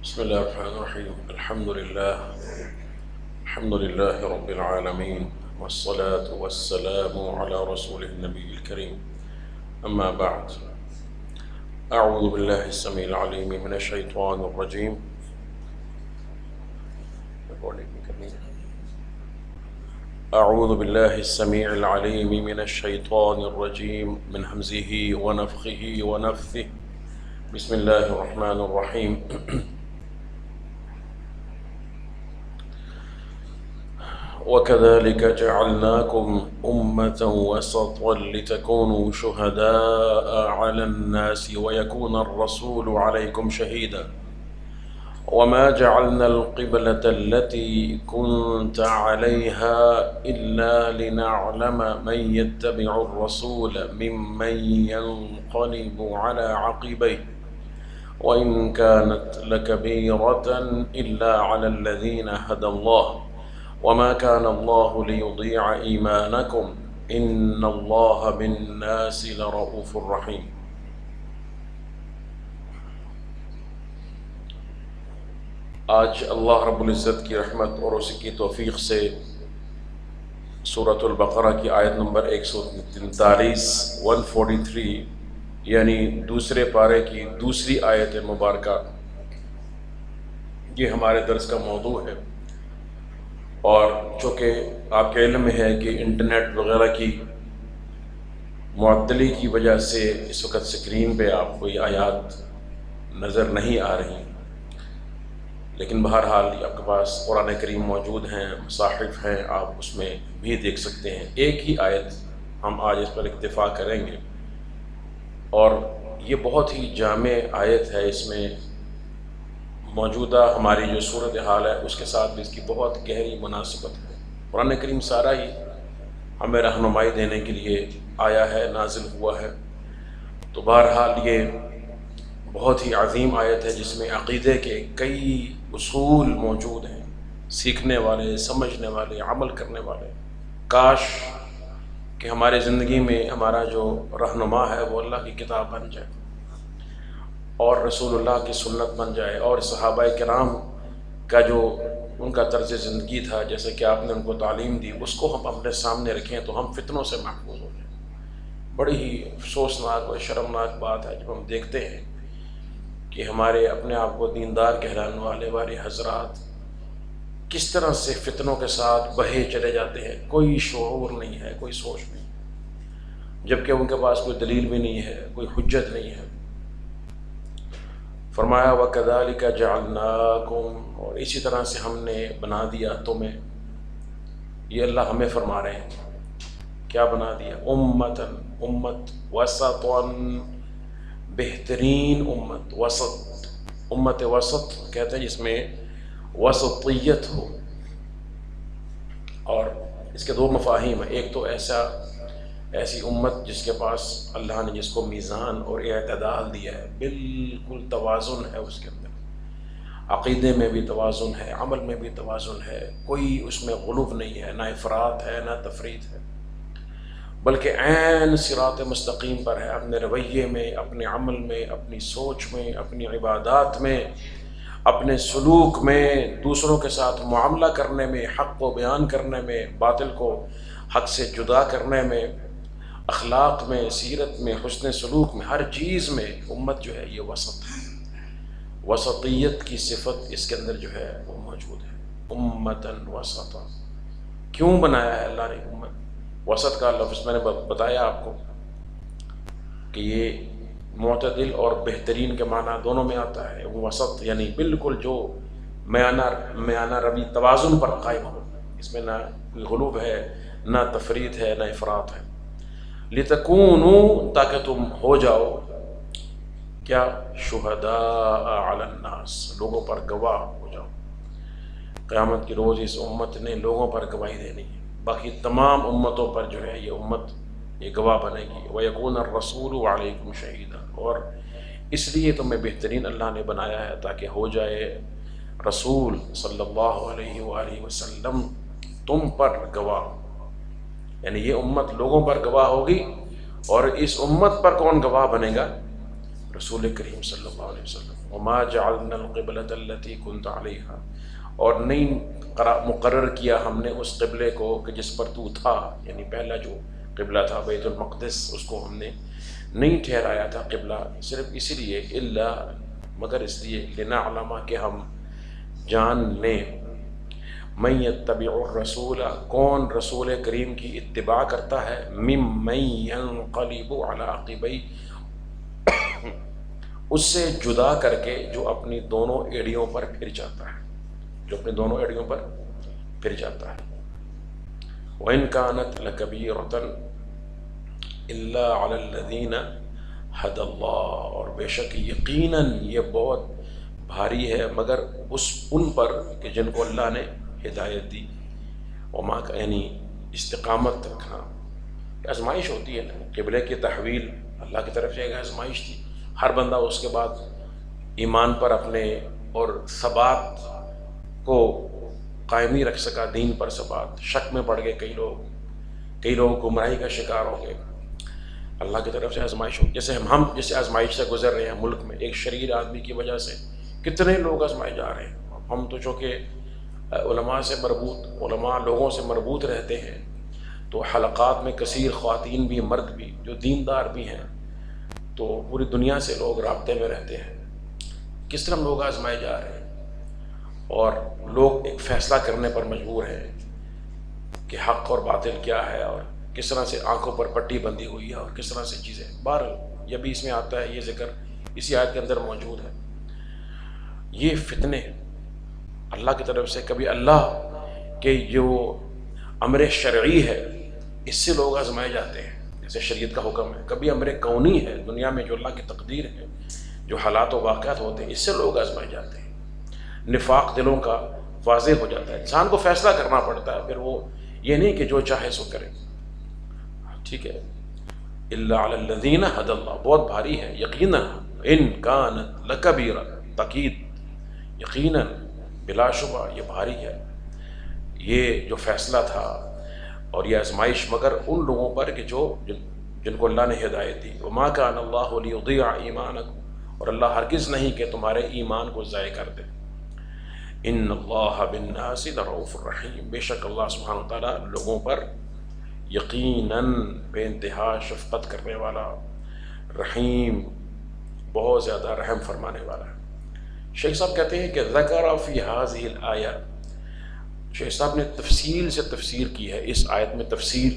بسم الله الرحمن الرحيم. الحمد لله رب العالمين، والصلاة والسلام على رسوله النبي الكريم. أما بعد، أعوذ بالله السميع العليم من الشيطان الرجيم. أعوذ بالله السميع العليم من الشيطان الرجيم من همزه ونفخه ونفثه. بسم الله الرحمن الرحيم. وكذلك جعلناكم أمة وسطا لتكونوا شهداء على الناس ويكون الرسول عليكم شهيدا وما جعلنا القبلة التي كنت عليها إلا لنعلم من يتبع الرسول ممن ينقلب على عقبيه وإن كانت لكبيرة إلا على الذين هدى الله وما كان الله ليضيع إيمانكم إن الله بالناس لرؤوف رحيم. آج اللہ رب العزت کی رحمت اور اس کی توفیق سے سورۃ البقرہ کی آیت نمبر 143 یعنی دوسرے پارے کی دوسری آیت مبارکہ، یہ ہمارے درس کا موضوع ہے۔ اور چونکہ آپ کے علم میں ہے کہ انٹرنیٹ وغیرہ کی معطلی کی وجہ سے اس وقت سکرین پہ آپ کو یہ آیات نظر نہیں آ رہی، لیکن بہرحال آپ کے پاس قرآن کریم موجود ہیں، مصاحف ہیں، آپ اس میں بھی دیکھ سکتے ہیں۔ ایک ہی آیت ہم آج اس پر اکتفا کریں گے، اور یہ بہت ہی جامع آیت ہے۔ اس میں موجودہ ہماری جو صورتحال ہے اس کے ساتھ بھی اس کی بہت گہری مناسبت ہے۔ قرآن کریم سارا ہی ہمیں رہنمائی دینے کے لیے آیا ہے، نازل ہوا ہے۔ تو بہرحال یہ بہت ہی عظیم آیت ہے جس میں عقیدے کے کئی اصول موجود ہیں، سیکھنے والے، سمجھنے والے، عمل کرنے والے۔ کاش کہ ہمارے زندگی میں ہمارا جو رہنما ہے وہ اللہ کی کتاب بن جائے اور رسول اللہ کی سنت بن جائے، اور صحابہ کرام کا جو ان کا طرز زندگی تھا، جیسے کہ آپ نے ان کو تعلیم دی، اس کو ہم اپنے سامنے رکھیں تو ہم فتنوں سے محفوظ ہو جائیں۔ بڑی ہی افسوسناک اور شرمناک بات ہے جب ہم دیکھتے ہیں کہ ہمارے اپنے آپ کو دیندار کہلانے والے حضرات کس طرح سے فتنوں کے ساتھ بہے چلے جاتے ہیں، کوئی شعور نہیں ہے، کوئی سوچ نہیں، جبکہ ان کے پاس کوئی دلیل بھی نہیں ہے، کوئی حجت نہیں ہے۔ فرمایا وَكَذَلِكَ جَعَلْنَاكُمْ، اور اسی طرح سے ہم نے بنا دیا تمہیں۔ یہ اللہ ہمیں فرما رہے ہیں، کیا بنا دیا؟ امت وسطاً، بہترین امت، وسط، امت وسط کہتے ہیں جس میں وسطیت ہو۔ اور اس کے دو مفاہیم ہیں، ایک تو ایسی امت جس کے پاس اللہ نے جس کو میزان اور اعتدال دیا ہے، بالکل توازن ہے اس کے اندر، عقیدے میں بھی توازن ہے، عمل میں بھی توازن ہے، کوئی اس میں غلو نہیں ہے، نہ افراط ہے نہ تفریط ہے، بلکہ عین صراط مستقیم پر ہے، اپنے رویے میں، اپنے عمل میں، اپنی سوچ میں، اپنی عبادات میں، اپنے سلوک میں، دوسروں کے ساتھ معاملہ کرنے میں، حق کو بیان کرنے میں، باطل کو حق سے جدا کرنے میں، اخلاق میں، سیرت میں، حسن سلوک میں، ہر چیز میں امت جو ہے یہ وسط ہے۔ وسطیت کی صفت اس کے اندر جو ہے وہ موجود ہے۔ امتاً وسطا، کیوں بنایا ہے اللہ نے امت؟ وسط کا لفظ میں نے بتایا آپ کو کہ یہ معتدل اور بہترین کے معنی دونوں میں آتا ہے۔ وسط یعنی بالکل جو میانہ روی، توازن پر قائم ہو، اس میں نہ غلو ہے، نہ تفریط ہے، نہ افراط ہے۔ لِتَكُونُوا، تاکہ تم ہو جاؤ کیا؟ شہداء علی الناس، لوگوں پر گواہ ہو جاؤ۔ قیامت کی روز اس امت نے لوگوں پر گواہی دینی ہے، باقی تمام امتوں پر جو ہے یہ امت یہ گواہ بنے گی۔ وَيَكُونَ الرَّسُولُ عَلَيْكُمْ شَهِيدًا، اور اس لیے تمہیں بہترین اللہ نے بنایا ہے تاکہ ہو جائے رسول صلی اللہ علیہ وآلہ وسلم تم پر گواہ، یعنی یہ امت لوگوں پر گواہ ہوگی، اور اس امت پر کون گواہ بنے گا؟ رسول کریم صلی اللہ علیہ وسلم۔ وما جعلنا القبلۃ التي كنت عليها، اور نہیں مقرر کیا ہم نے اس قبلے کو کہ جس پر تو تھا، یعنی پہلا جو قبلہ تھا بیت المقدس، اس کو ہم نے نہیں ٹھہرایا تھا قبلہ، صرف اسی لیے الا مگر اس لیے لنعلم کہ ہم جان لیں من یتبع الرسول کون رسول کریم کی اتباع کرتا ہے، ممن ینقلب علی عقبیہ اس سے جدا کر کے جو اپنی دونوں ایڑیوں پر پھر جاتا ہے، جو اپنی دونوں ایڑیوں پر پھر جاتا ہے۔ وَإِن كَانَتْ لَكَبِيرَةً إِلَّا عَلَى الَّذِينَ هَدَى اللَّهُ، اور بے شک یقیناً یہ بہت بھاری ہے مگر ان پر کہ جن کو اللہ نے ہدایت دی، وما یعنی استقامت رکھنا۔ آزمائش ہوتی ہے نا، قبلے کی تحویل اللہ کی طرف سے ایک آزمائش تھی، ہر بندہ اس کے بعد ایمان پر اپنے اور ثبات کو قائم نہیں رکھ سکا، دین پر ثبات، شک میں پڑ گئے کئی لوگ گمراہی کا شکار ہو گئے۔ اللہ کی طرف سے آزمائش ہو، جیسے ہم جس آزمائش سے گزر رہے ہیں ملک میں، ایک شریر آدمی کی وجہ سے کتنے لوگ آزمائے جا رہے ہیں۔ ہم تو چونکہ علماء لوگوں سے مربوط رہتے ہیں، تو حلقات میں کثیر خواتین بھی مرد بھی جو دیندار بھی ہیں، تو پوری دنیا سے لوگ رابطے میں رہتے ہیں، کس طرح لوگ آزمائے جا رہے ہیں، اور لوگ ایک فیصلہ کرنے پر مجبور ہیں کہ حق اور باطل کیا ہے، اور کس طرح سے آنکھوں پر پٹی بندھی ہوئی ہے، اور کس طرح سے چیزیں۔ بہرحال یہ بھی اس میں آتا ہے، یہ ذکر اسی آیت کے اندر موجود ہے۔ یہ فتنے اللہ کی طرف سے، کبھی اللہ کے جو امر شرعی ہے اس سے لوگ آزمائے جاتے ہیں، جیسے شریعت کا حکم ہے، کبھی امر کونی ہے دنیا میں جو اللہ کی تقدیر ہے، جو حالات و واقعات ہوتے ہیں، اس سے لوگ آزمائے جاتے ہیں۔ نفاق دلوں کا واضح ہو جاتا ہے، انسان کو فیصلہ کرنا پڑتا ہے، پھر وہ یہ نہیں کہ جو چاہے سو کرے، ٹھیک ہے۔ الا علی الذین ھدی اللہ بہت بھاری ہے، یقیناً ان کانت لکبیرہ تاکید، یقیناً بلا شبہ یہ بھاری ہے، یہ جو فیصلہ تھا اور یہ آزمائش مگر ان لوگوں پر کہ جن کو اللہ نے ہدایت دی۔ وما کان اللہ لیضیع ایمانکم، اور اللہ ہرگز نہیں کہ تمہارے ایمان کو ضائع کر دے۔ ان اللہ بالناس لرؤوف الرحیم، بے شک اللہ سبحانہ وتعالیٰ لوگوں پر یقیناً بے انتہا شفقت کرنے والا، رحیم بہت زیادہ رحم فرمانے والا ہے۔ شیخ صاحب کہتے ہیں کہ ذکر فی ہذہ الآیہ، شیخ صاحب نے تفصیل سے تفسیر کی ہے، اس آیت میں تفسیر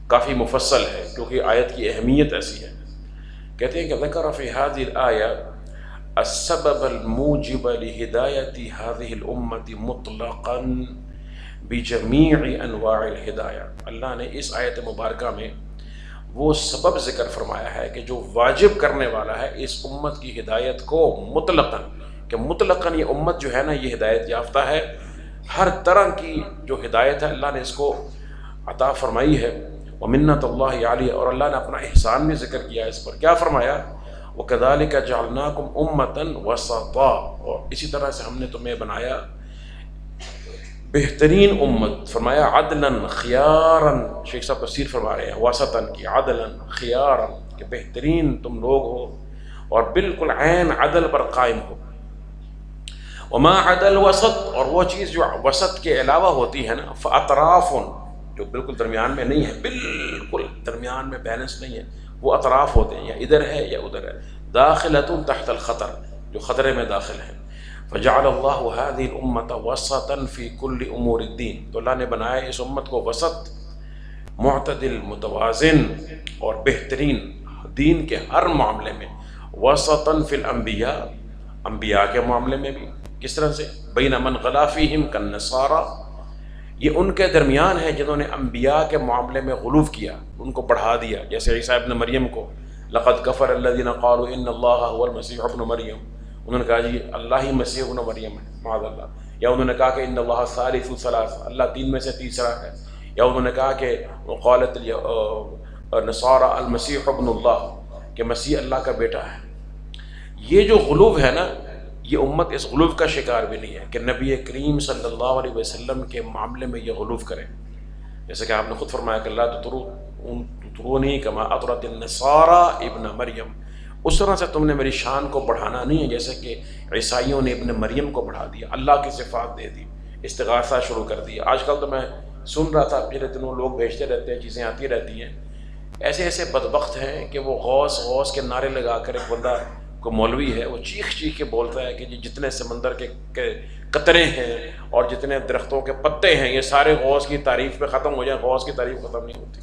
کافی مفصل ہے کیونکہ آیت کی اہمیت ایسی ہے۔ کہتے ہیں کہ ذکر فی ہذہ الآیہ السبب الموجب لہدایت هذه الامة مطلقا بجمیع انواع الہدایہ، اللہ نے اس آیت مبارکہ میں وہ سبب ذکر فرمایا ہے کہ جو واجب کرنے والا ہے اس امت کی ہدایت کو مطلقاً، کہ مطلقاً یہ امت جو ہے نا یہ ہدایت یافتہ ہے، ہر طرح کی جو ہدایت ہے اللہ نے اس کو عطا فرمائی ہے۔ ومنت اللہ علیہ، اور اللہ نے اپنا احسان بھی ذکر کیا اس پر، کیا فرمایا؟ وَكَذَلِكَ جَعَلْنَاكُمْ أُمَّةً وَسَطًا، اور اسی طرح سے ہم نے تمہیں بنایا بہترین امت، فرمایا عدلاً خیاراً، شیخ صاحب تفسیر فرما رہے ہیں وسطاً کی عدلاً خیاراً، کہ بہترین تم لوگ ہو اور بالکل عین عدل پر قائم ہو۔ وما عدل وسط، اور وہ چیز جو وسط کے علاوہ ہوتی ہے نا، فاطراف، جو بالکل درمیان میں نہیں ہے، بالکل درمیان میں بیلنس نہیں ہے، وہ اطراف ہوتے ہیں، یا ادھر ہے یا ادھر ہے، داخلۃ تحت الخطر، جو خطرے میں داخل ہیں۔ فجعل اللہ هذه الامة وسطا في كل امور الدین، تو اللہ نے بنایا اس امت کو وسط، معتدل، متوازن اور بہترین دین کے ہر معاملے میں، وسطا فی الانبیاء، انبیاء کے معاملے میں بھی، کس طرح سے؟ بین من غلا فیہم کالنصارى، یہ ان کے درمیان ہے جنہوں نے انبیاء کے معاملے میں غلو کیا، ان کو بڑھا دیا، جیسے عیسیٰ ابن مریم کو، لقد کفر الذین قالوا ان اللہ هو المسیح ابن مریم، انہوں نے کہا جی اللہ ہی مسیح ابن مریم ہے، معاذ اللہ، یا انہوں نے کہا کہ ان اللہ ثالث ثلاثہ، اللہ تین میں سے تیسرا ہے، یا انہوں نے کہا کہ قالت النصارى المسیح ابن اللہ، کہ مسیح اللہ کا بیٹا ہے۔ یہ جو غلو ہے نا، یہ امت اس غلو کا شکار بھی نہیں ہے کہ نبی کریم صلی اللہ علیہ وسلم کے معاملے میں یہ غلو کرے، جیسے کہ آپ نے خود فرمایا کہ اللہ تطرونی کما اطرت النصارى ابن مریم، اس طرح سے تم نے میری شان کو بڑھانا نہیں ہے جیسے کہ عیسائیوں نے ابن مریم کو بڑھا دیا، اللہ کی صفات دے دی، استغاثہ شروع کر دیا۔ آج کل تو میں سن رہا تھا پچھلے دنوں لوگ بھیجتے رہتے ہیں، چیزیں آتی رہتی ہیں، ایسے ایسے بدبخت ہیں کہ وہ غوث غوث کے نعرے لگا کر، ایک بندہ کو مولوی ہے وہ چیخ چیخ کے بولتا ہے کہ جتنے سمندر کے قطرے ہیں اور جتنے درختوں کے پتے ہیں یہ سارے غوث کی تعریف پہ ختم ہو جائیں۔ غوث کی تعریف ختم نہیں ہوتی۔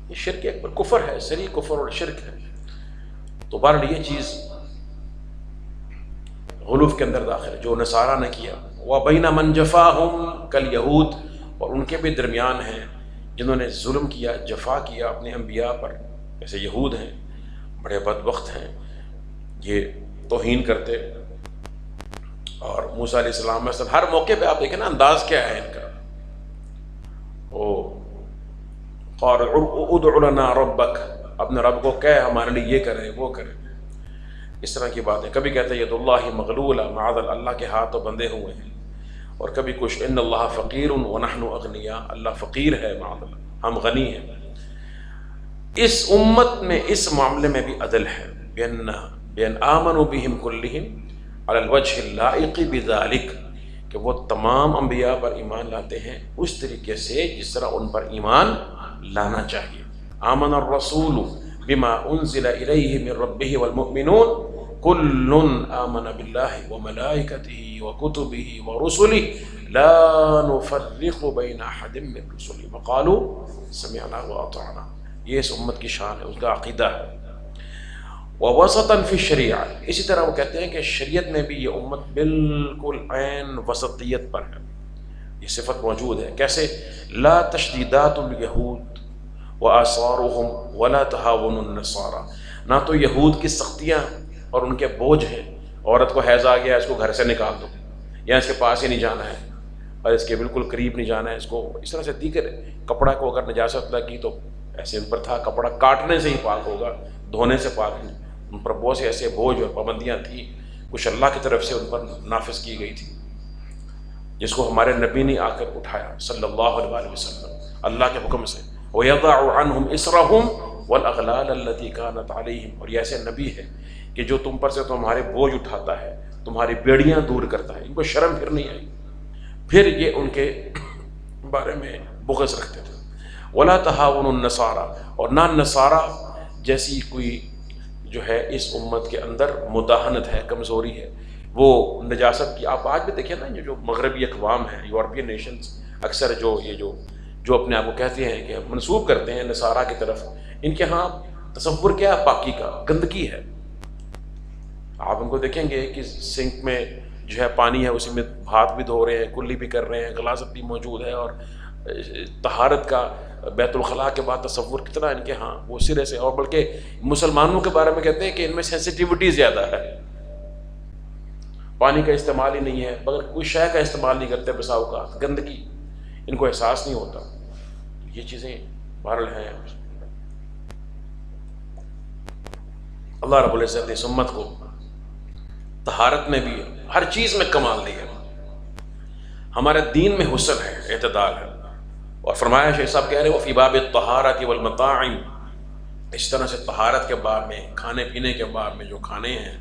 یہ شرک اکبر کفر ہے، صریح کفر اور شرک ہے۔ تو بہرحال یہ چیز غلوف کے اندر داخل ہے جو نصارہ نے کیا۔ وَبَيْنَ مَنْ جَفَاهُمْ كَالْيَهُودِ، اور ان کے بھی درمیان ہیں جنہوں نے ظلم کیا، جفا کیا اپنے انبیاء پر، جیسے یہود ہیں، بڑے بدبخت ہیں، یہ توہین کرتے۔ اور موسیٰ علیہ السلام میں ہر موقع پہ آپ دیکھیں نا انداز کیا ہے ان کا، وہ قال ادع لنا ربک، اپنے رب کو کہے ہمارے لیے یہ کرے وہ کرے، اس طرح کی باتیں۔ کبھی کہتے ہیں ید اللہ مغلولہ، معاذ اللہ کے ہاتھ تو بندھے ہوئے ہیں، اور کبھی کچھ ان اللہ فقیر ونحن اغنیاء، اللہ فقیر ہے معاذ اللہ، ہم غنی ہیں۔ اس امت میں اس معاملے میں بھی عدل ہے، بین آمنوا بہم کلہم علی الوجہ اللائق بذالک، کہ وہ تمام انبیاء پر ایمان لاتے ہیں اس طریقے سے جس طرح ان پر ایمان لانا چاہیے۔ آمن الرسول بما انزل الیہ من ربہ والمؤمنون کل آمن باللہ وملائکتہ وکتبہ ورسلہ لا نفرق بین احد من رسلہ وقالوا سمعنا واطعنا۔ یہ اس امت کی شان ہے، اس کا عقیدہ ہے۔ ووسطاً فی الشریعہ، اسی طرح وہ کہتے ہیں کہ شریعت میں بھی یہ امت بالکل عین وسطیت پر ہے، یہ صفت موجود ہے۔ کیسے؟ لا تشدیدات الیہود وآثارہم ولا تہاون النصارى، نہ تو یہود کی سختیاں اور ان کے بوجھ ہیں، عورت کو حیض آ گیا اس کو گھر سے نکال دو، یا اس کے پاس ہی نہیں جانا ہے اور اس کے بالکل قریب نہیں جانا ہے، اس کو اس طرح سے دیگر کپڑا کو اگر نجاست لگی تو ایسے ان پر تھا، کپڑا کاٹنے سے ہی پاک ہوگا، دھونے سے پاک نہیں۔ ان پر بہت سے ایسے بوجھ اور پابندیاں تھیں، کچھ اللہ کی طرف سے ان پر نافذ کی گئی تھی، جس کو ہمارے نبی نے آ کر اٹھایا صلی اللہ علیہ وسلم اللہ کے حکم سے۔ وَيَضَعُ عَنْهُمْ إِسْرَهُمْ وَالْأَغْلَالَ الَّتِي كَانَتْ عَلَيْهِمْ، اور یہ ایسے نبی ہے کہ جو تم پر سے تمہارے بوجھ اٹھاتا ہے، تمہاری بیڑیاں دور کرتا ہے۔ ان کو شرم پھر نہیں آئی، پھر یہ ان کے بارے میں بغض رکھتے تھے۔ وَلَا تَهَاوُنُ النَّصَارَى، اور نہ نصارہ جیسی کوئی جو ہے اس امت کے اندر مداہنت ہے، کمزوری ہے، وہ نجاست کی۔ آپ آج بھی دیکھیں نا، یہ جو مغربی اقوام ہیں، یورپین نیشنز، اکثر جو اپنے آپ کو کہتے ہیں کہ منسوب کرتے ہیں نصارہ کی طرف، ان کے ہاں تصور کیا ہے پاکی کا؟ گندگی ہے۔ آپ ان کو دیکھیں گے کہ سنک میں جو ہے پانی ہے، اسی میں ہاتھ بھی دھو رہے ہیں، کلی بھی کر رہے ہیں، غلاظت بھی موجود ہے، اور طہارت کا بیت الخلاء کے بعد تصور کتنا ان کے ہاں وہ سرے سے۔ اور بلکہ مسلمانوں کے بارے میں کہتے ہیں کہ ان میں سینسٹیوٹی زیادہ ہے، پانی کا استعمال ہی نہیں ہے، مگر کوئی شے کا استعمال نہیں کرتے، بسا اوقات گندگی ان کو احساس نہیں ہوتا۔ یہ چیزیں بہرحال ہیں۔ اللہ رب العزت اس امت کو طہارت میں بھی ہر چیز میں کمال دیا، ہمارے دین میں حسن ہے، اعتدال ہے۔ اور فرمایا شیخ صاحب کہہ رہے وہ فی باب الطہارۃ والمطاعم، اس طرح سے طہارت کے باب میں، کھانے پینے کے باب میں جو کھانے ہیں،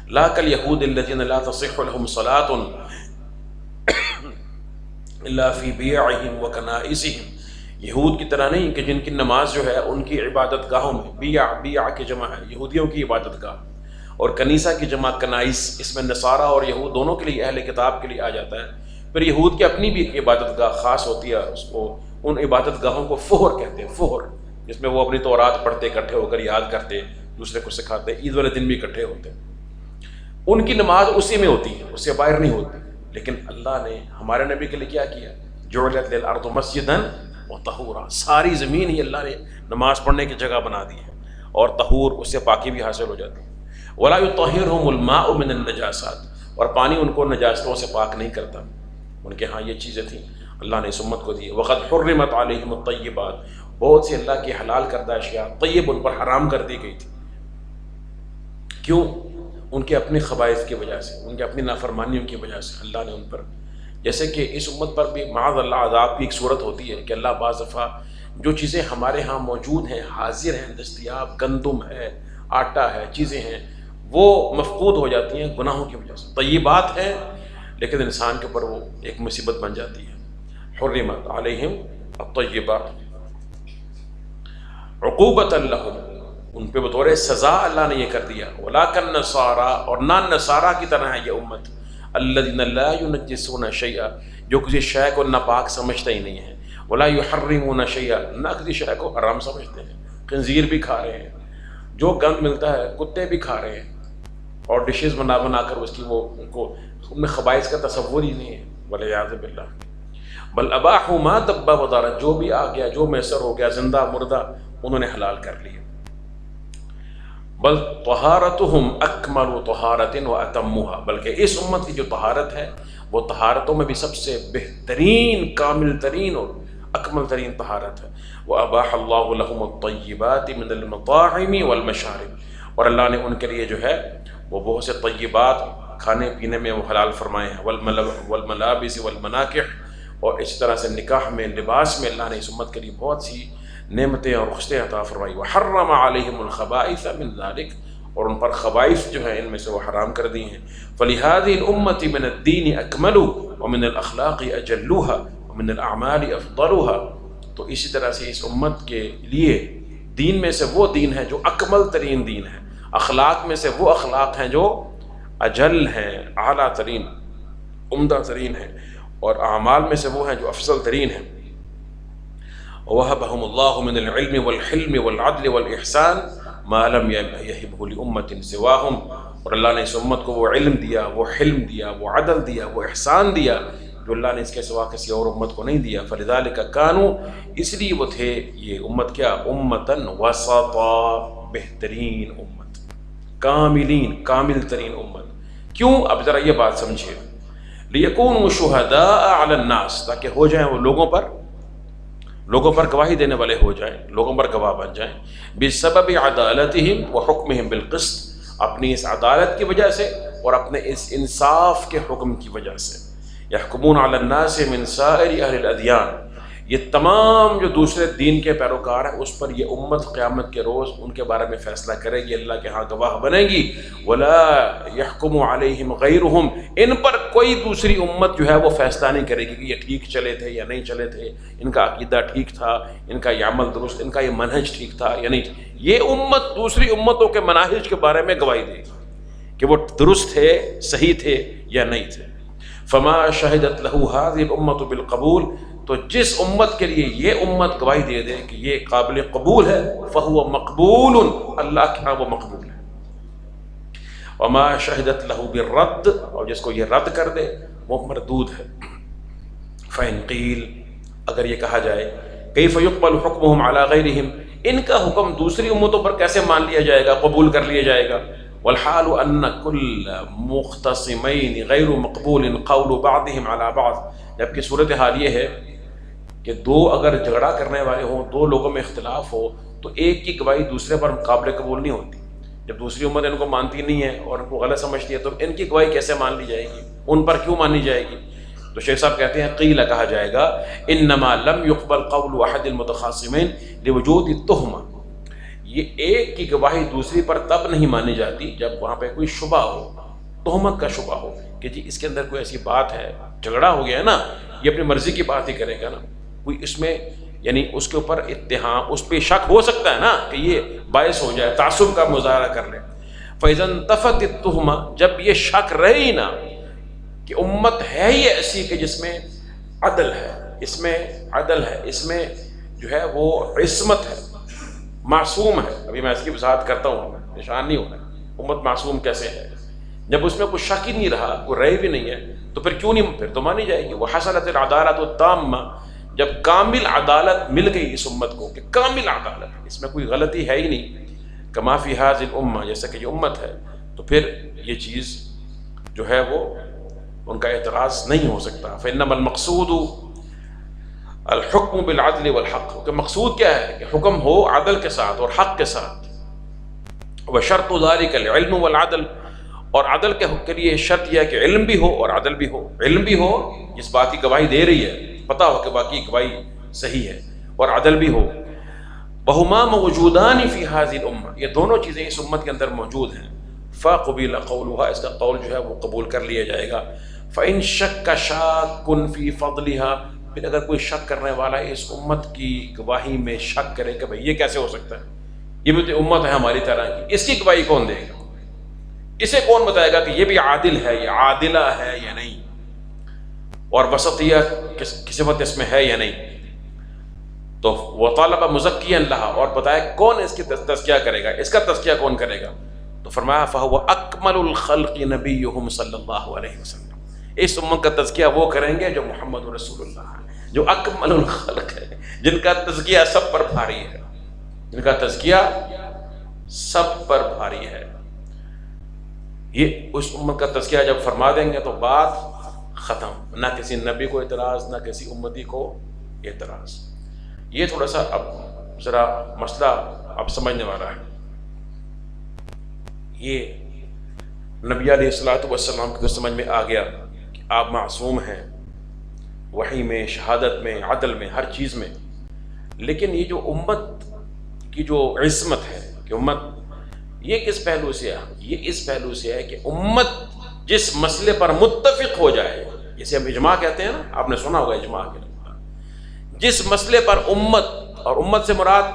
لا کالیہود الذین لا تصح لهم صلاۃ الا فی بیعہم وکنائسہم، یہود کی طرح نہیں کہ جن کی نماز جو ہے ان کی عبادت گاہوں میں، بیع کی جمع ہے یہودیوں کی عبادت گاہ، اور کنیسہ کی جمع کنائس، اس میں نصارہ اور یہود دونوں کے لیے، اہل کتاب کے لیے آ جاتا ہے۔ پھر یہود کی اپنی بھی ایک عبادت گاہ خاص ہوتی ہے، اس کو ان عبادت گاہوں کو فہر کہتے ہیں، فہر، جس میں وہ اپنی تورات پڑھتے، اکٹھے ہو کر یاد کرتے، دوسرے کو سکھاتے، عید والے دن بھی اکٹھے ہوتے۔ ان کی نماز اسی میں ہوتی ہے، اس سے باہر نہیں ہوتی۔ لیکن اللہ نے ہمارے نبی کے لیے کیا کیا؟ جعلت للارض مسجدا وطہورا، ساری زمین ہی اللہ نے نماز پڑھنے کی جگہ بنا دی ہے، اور طہور، اس سے پاکی بھی حاصل ہو جاتی ہے۔ ولا یطہرہم الماء من النجاسات، اور پانی ان کو نجاستوں سے پاک نہیں کرتا۔ ان کے ہاں یہ چیزیں تھیں، اللہ نے اس امت کو دی۔ وقد حرمت علیہم الطیبات، بہت سی اللہ کی حلال کردہ اشیاء طیب ان پر حرام کر دی گئی تھی۔ کیوں؟ ان کے اپنے خبائث کی وجہ سے، ان کے اپنی نافرمانیوں کی وجہ سے اللہ نے ان پر، جیسے کہ اس امت پر بھی معاذ اللہ عذاب کی ایک صورت ہوتی ہے کہ اللہ بعض دفعہ جو چیزیں ہمارے ہاں موجود ہیں، حاضر ہیں، دستیاب، گندم ہے، آٹا ہے، چیزیں ہیں، وہ مفقود ہو جاتی ہیں گناہوں کی وجہ سے۔ طیبات ہیں لیکن انسان کے اوپر وہ ایک مصیبت بن جاتی ہے۔ حرمت علیہم الطیبات عقوبۃ لہم، ان پہ بطور سزا اللہ نے یہ کر دیا۔ ولاکن نصارا، اور نہ نصارا کی طرح ہے یہ امت، الذین لا ینجسون شیئا، جو کسی شے کو ناپاک سمجھتے ہی نہیں ہے، ولا یحرمون شیئا، نہ کسی شے کو حرام سمجھتے ہیں۔ خنزیر بھی کھا رہے ہیں، جو گند ملتا ہے کتے بھی کھا رہے ہیں، اور ڈشز بنا بنا کر اس کی وہ ان میں خبائث کا تصور ہی نہیں ہے، والعیاذ باللہ۔ بل اباحوا ما دب ودار، جو بھی آ گیا، جو میسر ہو گیا، زندہ مردہ، انہوں نے حلال کر لیے۔ بل طہارتہم اکمل طہارت واتمها، بلکہ اس امت کی جو طہارت ہے وہ طہارتوں میں بھی سب سے بہترین، کامل ترین اور اکمل ترین طہارت ہے۔ واباح اللہ لہم الطیبات من المطاعم والمشارب، اور اللہ نے ان کے لیے جو ہے وہ بہت سے طیبات کھانے پینے میں وہ حلال فرمائے ہیں، والملابس والمناکح، اور اسی طرح سے نکاح میں، لباس میں اللہ نے اس امت کے لیے بہت سی نعمتیں اور رخصتیں عطا فرمائی۔ وحرم علیہم الخبائث من ذلک، اور ان پر خبائث جو ہیں ان میں سے وہ حرام کر دی ہیں۔ فلہذہ الامۃ من الدین اکمل ومن الاخلاق اجلها ومن الاعمال افضلها، تو اسی طرح سے اس امت کے لیے دین میں سے وہ دین ہے جو اکمل ترین دین ہے، اخلاق میں سے وہ اخلاق ہیں جو اجل ہیں، اعلیٰ ترین، عمدہ ترین ہیں، اور اعمال میں سے وہ ہیں جو افضل ترین ہیں۔ وَوَهَبَهُمُ اللَّهُ مِنَ الْعِلْمِ وَالْحِلْمِ وَالْعَدْلِ وَالْإِحْسَانِ مَا لَمْ يَهِبْهُ لِأُمَّةٍ سِوَاهُمْ، اور اللہ نے اس امت کو وہ علم دیا، وہ حلم دیا، وہ عدل دیا، وہ احسان دیا جو اللہ نے اس کے سوا کسی اور امت کو نہیں دیا۔ فَلِذَلِكَ كَانُوا، اس لیے وہ تھے یہ امت کیا، أُمَّةً وَسَطًا، بہترین امت، کاملین، کامل ترین امت۔ کیوں؟ اب ذرا یہ بات سمجھیے، لِيَكُونُوا شُهَدَاءَ عَلَى النَّاسِ، تاکہ ہو جائیں وہ لوگوں پر گواہی دینے والے ہو جائیں، لوگوں پر گواہ بن جائیں، بسبب عدالتہم وحکمہم بالقسط، اپنی اس عدالت کی وجہ سے اور اپنے اس انصاف کے حکم کی وجہ سے۔ یحکمون علی الناس من سائر اہل الادیان، یہ تمام جو دوسرے دین کے پیروکار ہیں اس پر یہ امت قیامت کے روز ان کے بارے میں فیصلہ کرے گی، اللہ کے ہاں گواہ بنے گی۔ ولا یحکم علیہم غیرہم، ان پر کوئی دوسری امت جو ہے وہ فیصلہ نہیں کرے گی کہ یہ ٹھیک چلے تھے یا نہیں چلے تھے، ان کا عقیدہ ٹھیک تھا، ان کا یہ عمل درست، ان کا یہ منہج ٹھیک تھا یا نہیں۔ یہ امت دوسری امتوں کے مناہج کے بارے میں گواہی دے گی کہ وہ درست تھے، صحیح تھے یا نہیں تھے۔ فما شہدت لہ ہذہ الامۃ بالقبول، تو جس امت کے لیے یہ امت گواہی دے دے کہ یہ قابل قبول ہے، فہو مقبول، اللہ کے ہاں وہ مقبول ہے۔ وما شہدت لہ بالرد، اور جس کو یہ رد کر دے وہ مردود ہے۔ فإن قیل، اگر یہ کہا جائے کیف یقبل حکمہم علی غیرہم، ان کا حکم دوسری امتوں پر کیسے مان لیا جائے گا، قبول کر لیا جائے گا۔ والحال ان کل مختصمین غیر مقبول قول بعضهم علی بعض، جبکہ صورتحال یہ ہے کہ دو اگر جھگڑا کرنے والے ہوں، دو لوگوں میں اختلاف ہو، تو ایک کی گواہی دوسرے پر قابل قبول نہیں ہوتی۔ جب دوسری امت ان کو مانتی نہیں ہے اور ان کو غلط سمجھتی ہے تو ان کی گواہی کیسے مان لی جائے گی، ان پر کیوں مانی جائے گی؟ تو شیخ صاحب کہتے ہیں قیل، کہا جائے گا انما لم يقبل قول احد المتخاصمین لوجود التہمہ، یہ ایک کی گواہی دوسری پر تب نہیں مانی جاتی جب وہاں پہ کوئی شبہ ہو، تہمت کا شبہ ہو کہ جی اس کے اندر کوئی ایسی بات ہے، جھگڑا ہو گیا ہے نا، یہ اپنی مرضی کی بات ہی کرے گا نا، کوئی اس میں یعنی اس کے اوپر اتہام، اس پہ شک ہو سکتا ہے نا کہ یہ باعث ہو جائے تعصب کا مظاہرہ کر لے۔ فَإِذَا انْتَفَتِ التُّهْمَةُ، جب یہ شک رہے ہی نا کہ امت ہے ہی ایسی کہ جس میں عدل ہے، اس میں عدل ہے، اس میں جو ہے وہ عصمت ہے، معصوم ہے، ابھی میں اس کی وضاحت کرتا ہوں، نشان نہیں ہونا امت معصوم کیسے ہے، جب اس میں کوئی شک ہی نہیں رہا، کوئی رہے بھی نہیں ہے، تو پھر کیوں نہیں، پھر تو مانی جائے گی۔ وحصلت العدالۃ التامہ، جب کامل عدالت مل گئی اس امت کو کہ کامل عدالت، اس میں کوئی غلطی ہے ہی نہیں، کما فی ھذہ الامہ، جیسا کہ یہ امت ہے، تو پھر یہ چیز جو ہے وہ ان کا اعتراض نہیں ہو سکتا۔ فإنما المقصود الحکم بالعدل والحق، کہ مقصود کیا ہے کہ حکم ہو عدل کے ساتھ اور حق کے ساتھ۔ وشرط ذلك العلم والعدل، اور عدل کے لیے شرط یہ ہے کہ علم بھی ہو اور عدل بھی ہو، علم بھی ہو جس بات کی گواہی دے رہی ہے، پتہ ہو کہ باقی گواہی صحیح ہے، اور عدل بھی ہو. وہما موجودان فی ہذہ الامہ، یہ دونوں چیزیں اس امت کے اندر موجود ہیں. فقبل قولها، اس کا قول جو ہے وہ قبول کر لیا جائے گا. فإن شک شاک فی فضلها، پھر اگر کوئی شک کرنے والا اس امت کی گواہی میں شک کرے کہ بھئی یہ کیسے ہو سکتا ہے، یہ بھی تو امت ہے ہماری طرح کی، اس کی گواہی کون دے گا؟ اسے کون بتائے گا کہ یہ بھی عادل ہے، یہ عادلہ ہے یا نہیں، اور وسطیہ کی صفت اس میں ہے یا نہیں؟ تو وطالب مزکیا لہا، اور بتایا کون اس کی تزکیہ کرے گا، اس کا تزکیہ کون کرے گا؟ تو فرمایا فہو اکمل الخلق نبیہم صلی اللہ علیہ وسلم، اس امت کا تزکیہ وہ کریں گے جو محمد رسول اللہ ہے، جو اکمل الخلق ہے، جن کا تزکیہ سب پر بھاری ہے، جن کا تزکیہ سب پر بھاری ہے. یہ اس امت کا تزکیہ جب فرما دیں گے تو بات ختم، نہ کسی نبی کو اعتراض، نہ کسی امتی کو اعتراض. یہ تھوڑا سا اب ذرا مسئلہ اب سمجھنے والا ہے. یہ نبی علیہ الصلوۃ والسلام کو سمجھ میں آ گیا کہ آپ معصوم ہیں، وحی میں، شہادت میں، عدل میں، ہر چیز میں. لیکن یہ جو امت کی جو عصمت ہے کہ امت یہ کس پہلو سے ہے؟ یہ اس پہلو سے ہے کہ امت جس مسئلے پر متفق ہو جائے، جسے ہم اجماع کہتے ہیں نا، آپ نے سنا ہوگا اجماع کے لفظ، جس مسئلے پر امت، اور امت سے مراد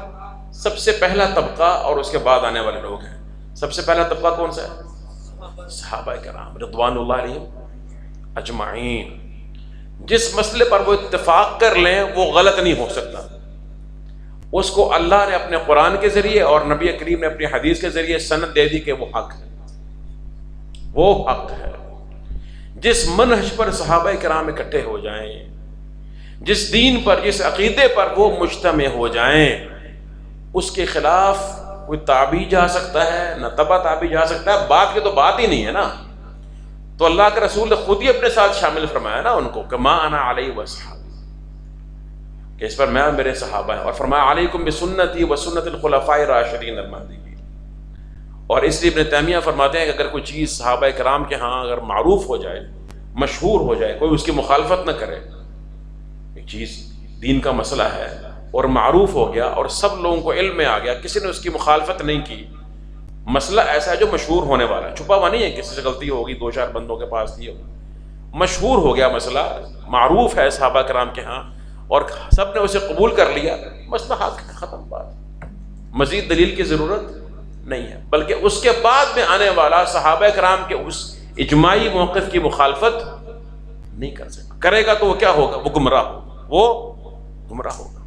سب سے پہلا طبقہ اور اس کے بعد آنے والے لوگ ہیں. سب سے پہلا طبقہ کون سا ہے؟ صحابہ کرام رضوان اللہ علیہم اجمعین. جس مسئلے پر وہ اتفاق کر لیں وہ غلط نہیں ہو سکتا، اس کو اللہ نے اپنے قرآن کے ذریعے اور نبی کریم نے اپنی حدیث کے ذریعے سند دے دی کہ وہ حق ہے، وہ حق ہے. جس منہج پر صحابہ کرام اکٹھے ہو جائیں، جس دین پر، جس عقیدے پر وہ مجتمع ہو جائیں، اس کے خلاف کوئی تابی جا سکتا ہے نہ تبا تابی جا سکتا ہے. بات کی تو بات ہی نہیں ہے نا. تو اللہ کے رسول نے خود ہی اپنے ساتھ شامل فرمایا نا ان کو کہ ما انا علیہ وصحابی، کہ اس پر میں میرے صحابہ ہیں، اور فرمایا علیکم بسنتی وسنت الخلفاء الراشدین المہدیین. اور اس لیے ابن تیمیہ فرماتے ہیں کہ اگر کوئی چیز صحابہ کرام کے ہاں اگر معروف ہو جائے، مشہور ہو جائے، کوئی اس کی مخالفت نہ کرے، ایک چیز دین کا مسئلہ ہے اور معروف ہو گیا اور سب لوگوں کو علم میں آ گیا، کسی نے اس کی مخالفت نہیں کی، مسئلہ ایسا ہے جو مشہور ہونے والا ہے، چھپا ہوا نہیں ہے، کسی سے غلطی ہوگی، دو چار بندوں کے پاس دی ہوگی، مشہور ہو گیا مسئلہ، معروف ہے صحابہ کرام کے ہاں اور سب نے اسے قبول کر لیا، مسئلہ حق ہے، ختم بات، مزید دلیل کی ضرورت نہیں ہے. بلکہ اس کے بعد میں آنے والا صحابہ کرام کے اس اجماعی موقف کی مخالفت نہیں کر سکتا، کرے گا تو وہ کیا ہوگا؟ وہ گمراہ ہوگا، وہ گمراہ ہوگا.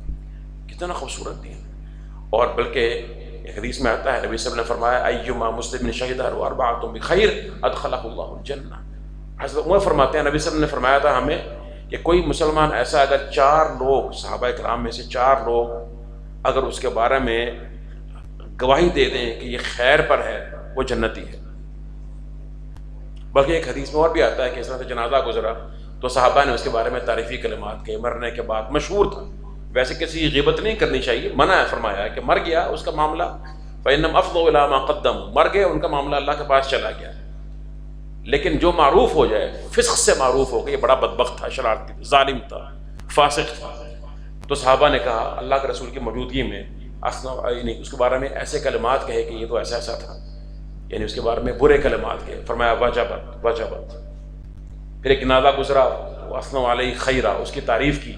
کتنا خوبصورت دین. اور بلکہ ایک حدیث میں آتا ہے، نبی صلی اللہ علیہ وسلم نے فرمایا ایما مسلم شہد اربعۃ بخیر ادخلہ اللہ الجنہ. حضرت عمر فرماتے ہیں نبی صلی اللہ علیہ وسلم نے فرمایا تھا ہمیں کہ کوئی مسلمان ایسا اگر چار لوگ صحابہ کرام میں سے چار لوگ اگر اس کے بارے میں گواہی دے دیں کہ یہ خیر پر ہے، وہ جنتی ہے. بلکہ ایک حدیث میں اور بھی آتا ہے کہ اس طرح سے جنازہ گزرا تو صحابہ نے اس کے بارے میں تعریفی کلمات کہے، مرنے کے بعد مشہور تھا. ویسے کسی کی غیبت نہیں کرنی چاہیے، منع ہے، فرمایا ہے کہ مر گیا اس کا معاملہ فإنهم أفضوا إلى ما قدموا، مر گئے ان کا معاملہ اللہ کے پاس چلا گیا. لیکن جو معروف ہو جائے، فسق سے معروف ہو گیا، یہ بڑا بدبخت تھا، شرارتی تھا، ظالم تھا، فاسق تھا، تو صحابہ نے کہا اللہ کے رسول کی موجودگی میں اس کے بارے میں ایسے کلمات کہے کہ یہ تو ایسا ایسا تھا، یعنی اس کے بارے میں برے کلمات کہے. فرمایا وجبت وجبت. پھر ایک جنازہ گزرا، واثنوا علیہ خیرا، اس کی تعریف کی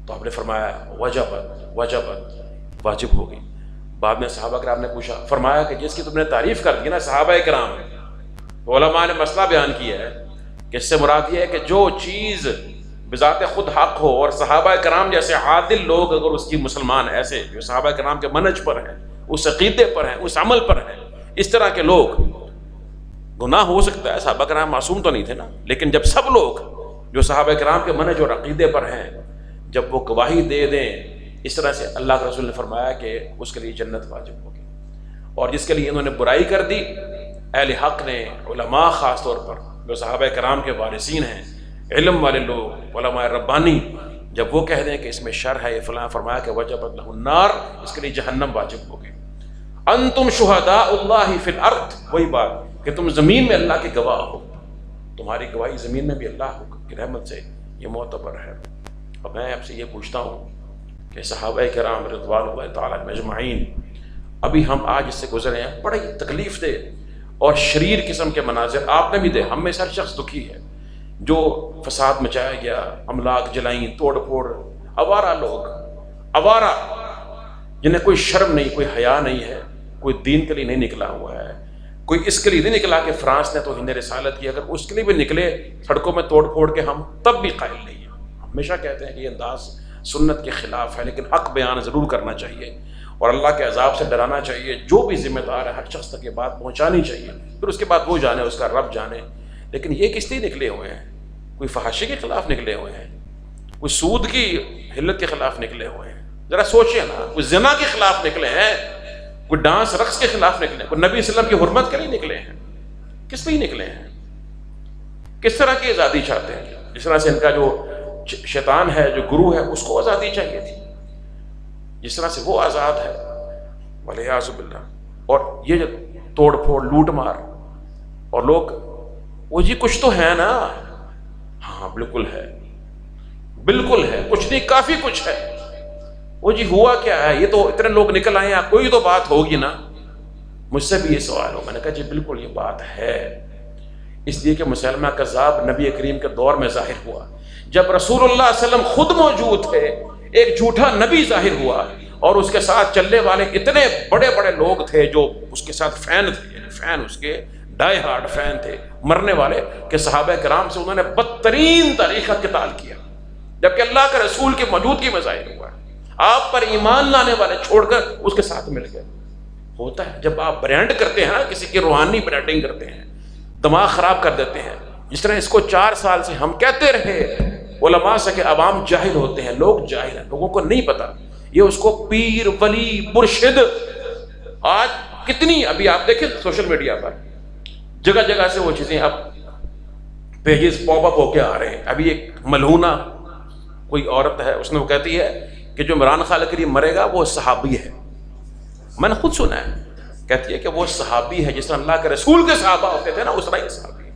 تو آپ نے فرمایا وجبت وجبت، واجب ہو گئی. بعد میں صحابہ کرام نے پوچھا، فرمایا کہ جس کی تم نے تعریف کر دی نا صحابہ کرام، تو علماء نے مسئلہ بیان کیا ہے کہ اس سے مراد یہ ہے کہ جو چیز بذات خود حق ہو اور صحابہ کرام جیسے عادل لوگ اگر اس کی مسلمان، ایسے جو صحابہ کرام کے منہج پر ہیں، اس عقیدے پر ہیں، اس عمل پر ہیں، اس طرح کے لوگ، گناہ ہو سکتا ہے، صحابہ کرام معصوم تو نہیں تھے نا، لیکن جب سب لوگ جو صحابہ کرام کے منہج اور عقیدے پر ہیں جب وہ گواہی دے دیں اس طرح سے، اللہ کے رسول نے فرمایا کہ اس کے لیے جنت واجب ہوگی. اور جس کے لیے انہوں نے برائی کر دی، اہل حق نے، علماء خاص طور پر جو صحابہ کرام کے وارثین ہیں، علم والے لوگ، علماء ربانی، جب وہ کہہ دیں کہ اس میں شر ہے، یہ فلاں، فرمایا کہ وجبت لہ النار، اس کے لیے جہنم واجب ہوگی. انتم شہداء اللہ فی الارض، وہی بات کہ تم زمین میں اللہ کے گواہ ہو، تمہاری گواہی زمین میں بھی اللہ کی رحمت سے یہ معتبر ہے. اور میں آپ سے یہ پوچھتا ہوں کہ صحابہ کرام رضوان اللہ تعالیٰ اجمعین، ابھی ہم آج اس سے گزرے ہیں، بڑی تکلیف دہ اور شریر قسم کے مناظر آپ نے بھی دے، ہم میں سے ہر شخص دکھی ہے، جو فساد مچایا گیا، املاک جلائیں، توڑ پھوڑ، آوارہ لوگ، آوارہ جنہیں کوئی شرم نہیں، کوئی حیا نہیں ہے، کوئی دین کے لیے نہیں نکلا ہوا ہے، کوئی اس کے لیے نہیں نکلا کہ فرانس نے تو ہند رسالت کی، اگر اس کے لیے بھی نکلے سڑکوں میں توڑ پھوڑ کے، ہم تب بھی قائل نہیں ہیں۔ ہمیشہ کہتے ہیں کہ یہ انداز سنت کے خلاف ہے، لیکن حق بیان ضرور کرنا چاہیے اور اللہ کے عذاب سے ڈرانا چاہیے۔ جو بھی ذمہ دار ہے ہر شخص تک یہ بات پہنچانی چاہیے، پھر اس کے بعد وہ جانے، اس کا رب جانے۔ لیکن یہ کس لیے نکلے ہوئے ہیں؟ کوئی فحاشی کے خلاف نکلے ہوئے ہیں، کوئی سود کی حلت کے خلاف نکلے ہوئے ہیں؟ ذرا سوچیں نا، کوئی زنا کے خلاف نکلے ہیں، کوئی ڈانس رقص کے خلاف نکلے ہیں، کوئی نبی صلی اللہ علیہ وسلم کی حرمت کے لیے نکلے ہیں؟ کس لیے نکلے ہیں؟ کس طرح کی آزادی چاہتے ہیں؟ جس طرح سے ان کا جو شیطان ہے، جو گروہ ہے، اس کو آزادی چاہیے تھی، جس طرح سے وہ آزاد ہے، والعیاذ باللہ۔ اور یہ جو توڑ پھوڑ، لوٹ مار، اور لوگ وہ جی کچھ تو ہے نا، ہاں بالکل ہے، بالکل ہے، کچھ نہیں کافی کچھ ہے، وہ جی ہوا کیا ہے؟ یہ تو اتنے لوگ نکل آئے ہیں، کوئی تو بات ہوگی نا۔ مجھ سے بھی یہ سوال ہو، میں نے کہا جی بالکل یہ بات ہے، اس لیے کہ مسلمہ کذاب نبی کریم کے دور میں ظاہر ہوا، جب رسول اللہ صلی اللہ علیہ وسلم خود موجود تھے، ایک جھوٹا نبی ظاہر ہوا، اور اس کے ساتھ چلنے والے اتنے بڑے بڑے لوگ تھے جو اس کے ساتھ فین تھے، یعنی فین اس کے ڈائی ہارڈ فین تھے، مرنے والے، کہ صحابہ کرام سے انہوں نے بدترین طریقہ قتال کیا، جبکہ اللہ کے رسول کی موجودگی میں ظاہر ہوا ہے۔ آپ پر ایمان لانے والے چھوڑ کر اس کے ساتھ مل گئے۔ ہوتا ہے جب آپ برانڈ کرتے ہیں، کسی کی روحانی برانڈنگ کرتے ہیں، دماغ خراب کر دیتے ہیں، جس طرح اس کو 4 سال سے ہم کہتے رہے علماء سے کہ عوام جاہل ہوتے ہیں، لوگ جاہل ہیں، لوگوں کو نہیں پتا، یہ اس کو پیر، ولی، مرشد، آج کتنی، ابھی آپ دیکھیں سوشل میڈیا پر جگہ جگہ سے وہ چیزیں اب پیجز پاپ اپ ہو کے آ رہے ہیں۔ ابھی ایک ملعونہ کوئی عورت ہے، اس نے وہ کہتی ہے کہ جو عمران خان کے لیے مرے گا وہ صحابی ہے، میں نے خود سنا ہے، کہتی ہے کہ وہ صحابی ہے، جس طرح اللہ کے رسول کے صحابہ ہوتے تھے نا، اس طرح یہ صحابی ہے۔